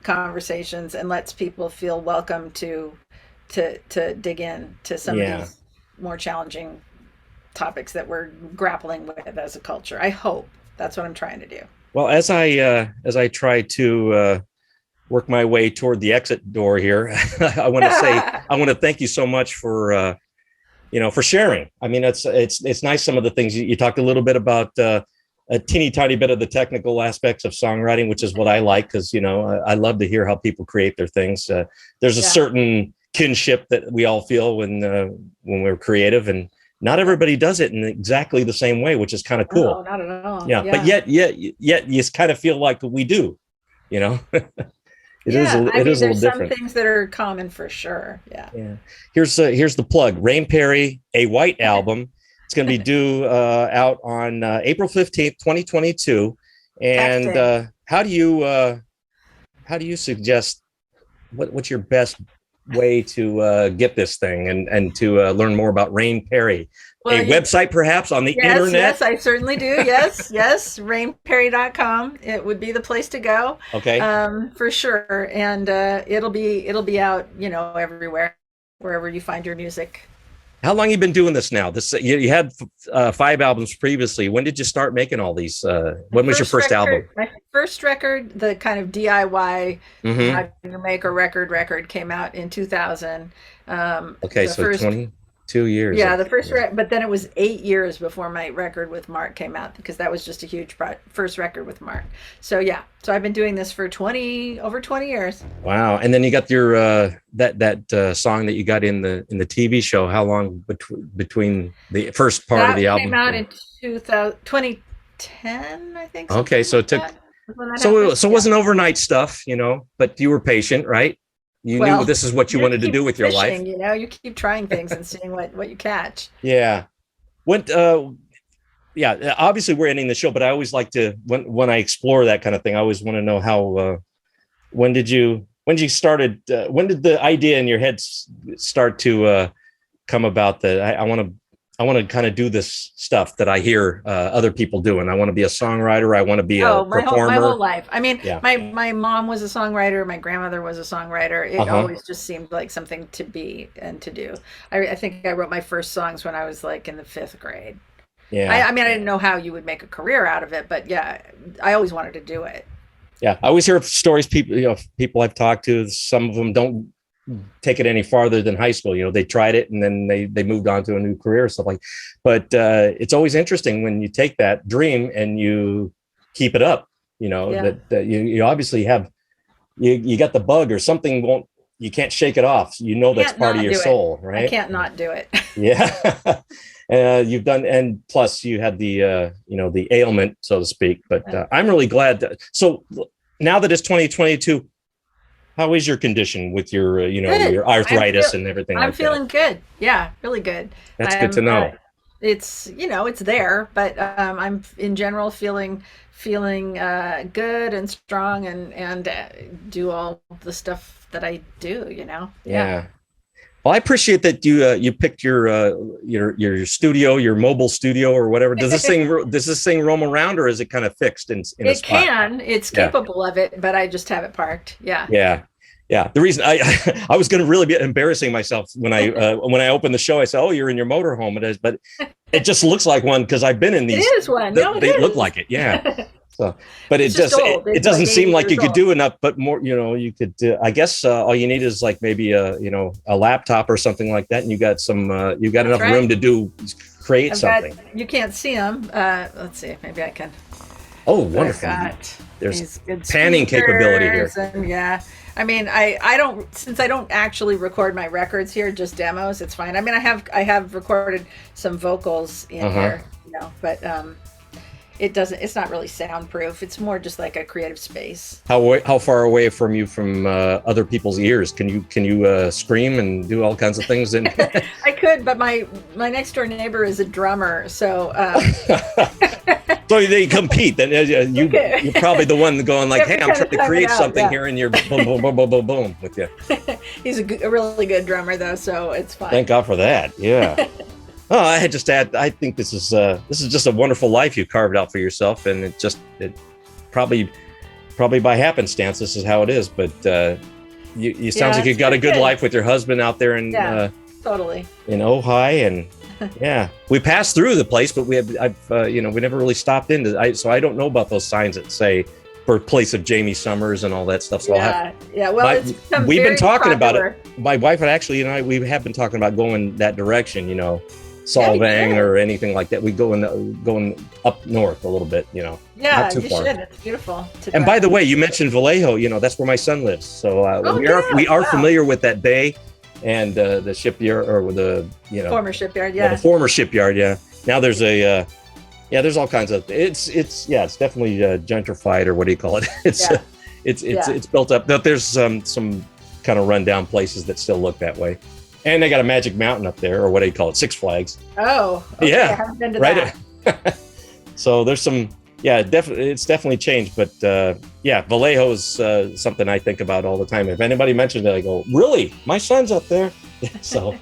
Speaker 2: conversations and lets people feel welcome to dig in to some of these more challenging topics that we're grappling with as a culture. I hope that's what I'm trying to do.
Speaker 1: Well, as I try to work my way toward the exit door here, I want to thank you so much for sharing. I mean, it's nice. Some of the things you talked a little bit about, a teeny tiny bit of the technical aspects of songwriting, which is what I like. Cause I love to hear how people create their things. There's a certain kinship that we all feel when we're creative, and not everybody does it in exactly the same way, which is kind of cool.
Speaker 2: No, not at all.
Speaker 1: Yeah. But yet you kind of feel like we do, It is a little different.
Speaker 2: There's some things that are common for sure. Yeah.
Speaker 1: Here's the plug. Rain Perry, A White Album. It's going to be due out on April 15th, 2022. And how do you suggest what's your best way to get this thing and to learn more about Rain Perry? Well, website perhaps on the internet?
Speaker 2: Yes, I certainly do. Yes, rainperry.com. It would be the place to go.
Speaker 1: Okay.
Speaker 2: For sure. And it'll be out, everywhere, wherever you find your music.
Speaker 1: How long have you been doing this now? You had 5 albums previously. When did you start making all these? When was your first album?
Speaker 2: My first record, the kind of DIY how you make a record came out in 2000.
Speaker 1: Okay, so 22 years.
Speaker 2: Yeah, the first but then it was 8 years before my record with Mark came out, because that was just a huge first record with Mark. So so I've been doing this for over 20 years.
Speaker 1: Wow. And then you got your that song that you got in the TV show. How long between the first part of the album?
Speaker 2: Came out in 2010, I think.
Speaker 1: Okay, so it took it wasn't overnight stuff, but you were patient, right? You knew this is what you wanted to do with your life.
Speaker 2: You keep trying things and seeing what you catch.
Speaker 1: Yeah. Obviously we're ending the show, but I always like to, when I explore that kind of thing, I always want to know how, when did you when you started, when did the idea in your head start to come about that I want to kind of do this stuff that I hear other people doing? I want to be a songwriter. I want to be a performer.
Speaker 2: My whole life. I mean,
Speaker 1: Yeah.
Speaker 2: my mom was a songwriter. My grandmother was a songwriter. It always just seemed like something to be and to do. I think I wrote my first songs when I was like in the 5th grade.
Speaker 1: Yeah.
Speaker 2: I mean, I didn't know how you would make a career out of it, but yeah, I always wanted to do it.
Speaker 1: Yeah. I always hear stories, people I've talked to, some of them don't take it any farther than high school. They tried it and then they moved on to a new career or stuff like. But it's always interesting when you take that dream and you keep it up. That you obviously have you got the bug or something you can't shake it off. That's part of your soul, right?
Speaker 2: I can't not do it.
Speaker 1: Yeah. You've done, and plus you had the the ailment, so to speak. But I'm really glad. So now that it's 2022. How is your condition with your, your arthritis and everything like that?
Speaker 2: I'm feeling good. Yeah, really good.
Speaker 1: That's good to know.
Speaker 2: It's, it's there, but I'm in general feeling good and strong and do all the stuff that I do,
Speaker 1: Yeah. Well, I appreciate that you picked your studio, your mobile studio or whatever. Does this thing roam around, or is it kind of fixed in a spot?
Speaker 2: It's capable of it, but I just have it parked. Yeah.
Speaker 1: Yeah. Yeah. The reason I was going to really be embarrassing myself when I opened the show, I said, "Oh, you're in your motorhome." It is, but it just looks like one because I've been in these.
Speaker 2: It is one.
Speaker 1: They look like it. Yeah. So, but it doesn't seem like you could do enough, but more, you could, I guess, all you need is like maybe a laptop or something like that. And you got enough room to create something.
Speaker 2: You can't see them. Let's see, maybe I can.
Speaker 1: Oh, wonderful. There's panning capability here.
Speaker 2: And yeah. I mean, since I don't actually record my records here, just demos, it's fine. I mean, I have recorded some vocals in here, but, it's not really soundproof. It's more just like a creative space.
Speaker 1: How far away from other people's ears? Can you scream and do all kinds of things?
Speaker 2: I could, but my next door neighbor is a drummer, so.
Speaker 1: So they compete. Then you're probably the one going like, "Hey, I'm trying to create something here," and you're boom, boom, boom, boom, boom, boom with you.
Speaker 2: He's a really good drummer, though, so it's fine.
Speaker 1: Thank God for that. Yeah. Oh, I had just add. I think this is just a wonderful life you carved out for yourself, and it probably by happenstance this is how it is. But you sounds like you got a good life with your husband out there in
Speaker 2: totally
Speaker 1: in Ojai, and yeah, we passed through the place, but we never really stopped into. So I don't know about those signs that say birthplace of Jamie Summers and all that stuff. So
Speaker 2: well,
Speaker 1: we've been talking about it. My wife and actually, we have been talking about going that direction. Solvang or anything like that. We going up north a little bit,
Speaker 2: Yeah,
Speaker 1: not too
Speaker 2: you
Speaker 1: far.
Speaker 2: should. It's beautiful.
Speaker 1: And by the way, you mentioned Vallejo. That's where my son lives. So we are familiar with that bay and the shipyard or the
Speaker 2: former shipyard. Yeah,
Speaker 1: the former shipyard. Yeah. Now there's there's all kinds of. It's definitely gentrified, or what do you call it? It's built up. There's some kind of rundown places that still look that way. And they got a Magic Mountain up there, or what do you call it? Six Flags.
Speaker 2: Oh, okay.
Speaker 1: Yeah.
Speaker 2: I haven't been to that.
Speaker 1: So there's some, it's definitely changed. But Vallejo is something I think about all the time. If anybody mentions it, I go, really? My son's up there. So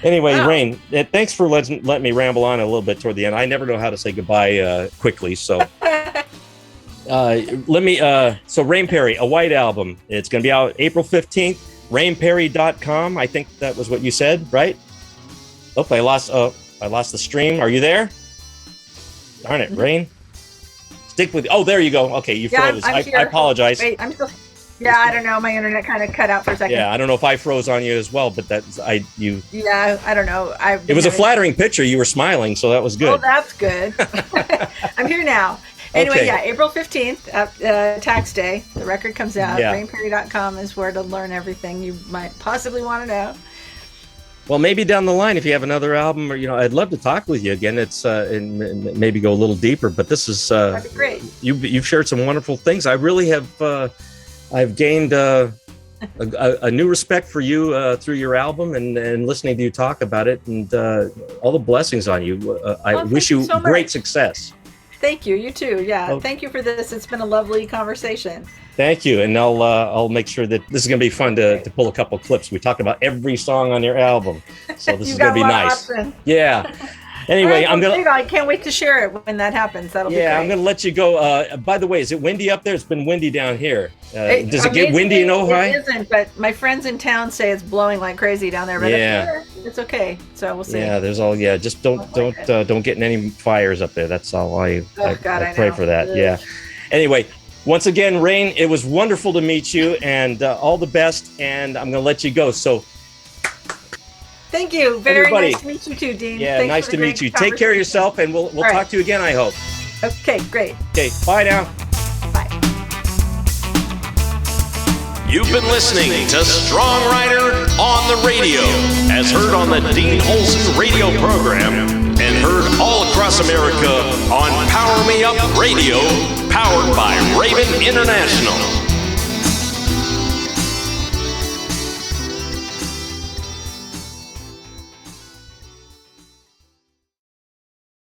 Speaker 1: anyway, wow. Rain, thanks for letting me ramble on a little bit toward the end. I never know how to say goodbye quickly. So so Rain Perry, a white album. It's going to be out April 15th. RainPerry.com. I think that was what you said, right? Oh, I lost the stream. Are you there? Darn it, Rain. Stick with. Oh, there you go. Okay, you froze. I apologize.
Speaker 2: Wait, I'm still. Yeah, I don't know. My internet kind of cut out for a second.
Speaker 1: Yeah, I don't know if I froze on you as well, but you.
Speaker 2: Yeah, I don't know.
Speaker 1: It was a flattering picture. You were smiling, so that was good.
Speaker 2: Oh, that's good. I'm here now. Anyway,
Speaker 1: okay.
Speaker 2: April 15th, tax day. The record comes out. Yeah. RainPerry.com is where to learn everything you might possibly want to know.
Speaker 1: Well, maybe down the line, if you have another album, or I'd love to talk with you again. It's and maybe go a little deeper. But this is
Speaker 2: that'd be great.
Speaker 1: You've shared some wonderful things. I really have. I've gained a new respect for you through your album and listening to you talk about it, and all the blessings on you. I wish you
Speaker 2: so
Speaker 1: great
Speaker 2: much.
Speaker 1: Success.
Speaker 2: Thank you. You too. Yeah.
Speaker 1: Oh.
Speaker 2: Thank you for this. It's been a lovely conversation.
Speaker 1: Thank you. And I'll make sure that this is going to be fun to pull a couple clips. We talked about every song on your album. So this is going to be nice. Yeah. Anyway,
Speaker 2: I can't wait to share it when that happens. That'll be great.
Speaker 1: I'm going to let you go. By the way, is it windy up there? It's been windy down here. Does it get windy in Ojai?
Speaker 2: It isn't, but my friends in town say it's blowing like crazy down there. But up here, it's okay. So we'll see.
Speaker 1: Yeah, there's all. Yeah, just don't get in any fires up there. That's all I pray for that. Ugh. Yeah. Anyway, once again, Rain, it was wonderful to meet you, and all the best. And I'm going to let you go. So.
Speaker 2: Thank you. Very nice to meet you too, Dean.
Speaker 1: Yeah, thanks nice to meet you. Take care of yourself, and we'll talk to you again, I hope.
Speaker 2: Okay, great.
Speaker 1: Okay, bye now.
Speaker 2: Bye.
Speaker 4: You've been listening to StrongWriter on the radio, as heard on the Dean Olson radio program, and heard all across America on Power Me Up Radio, powered by Raven International.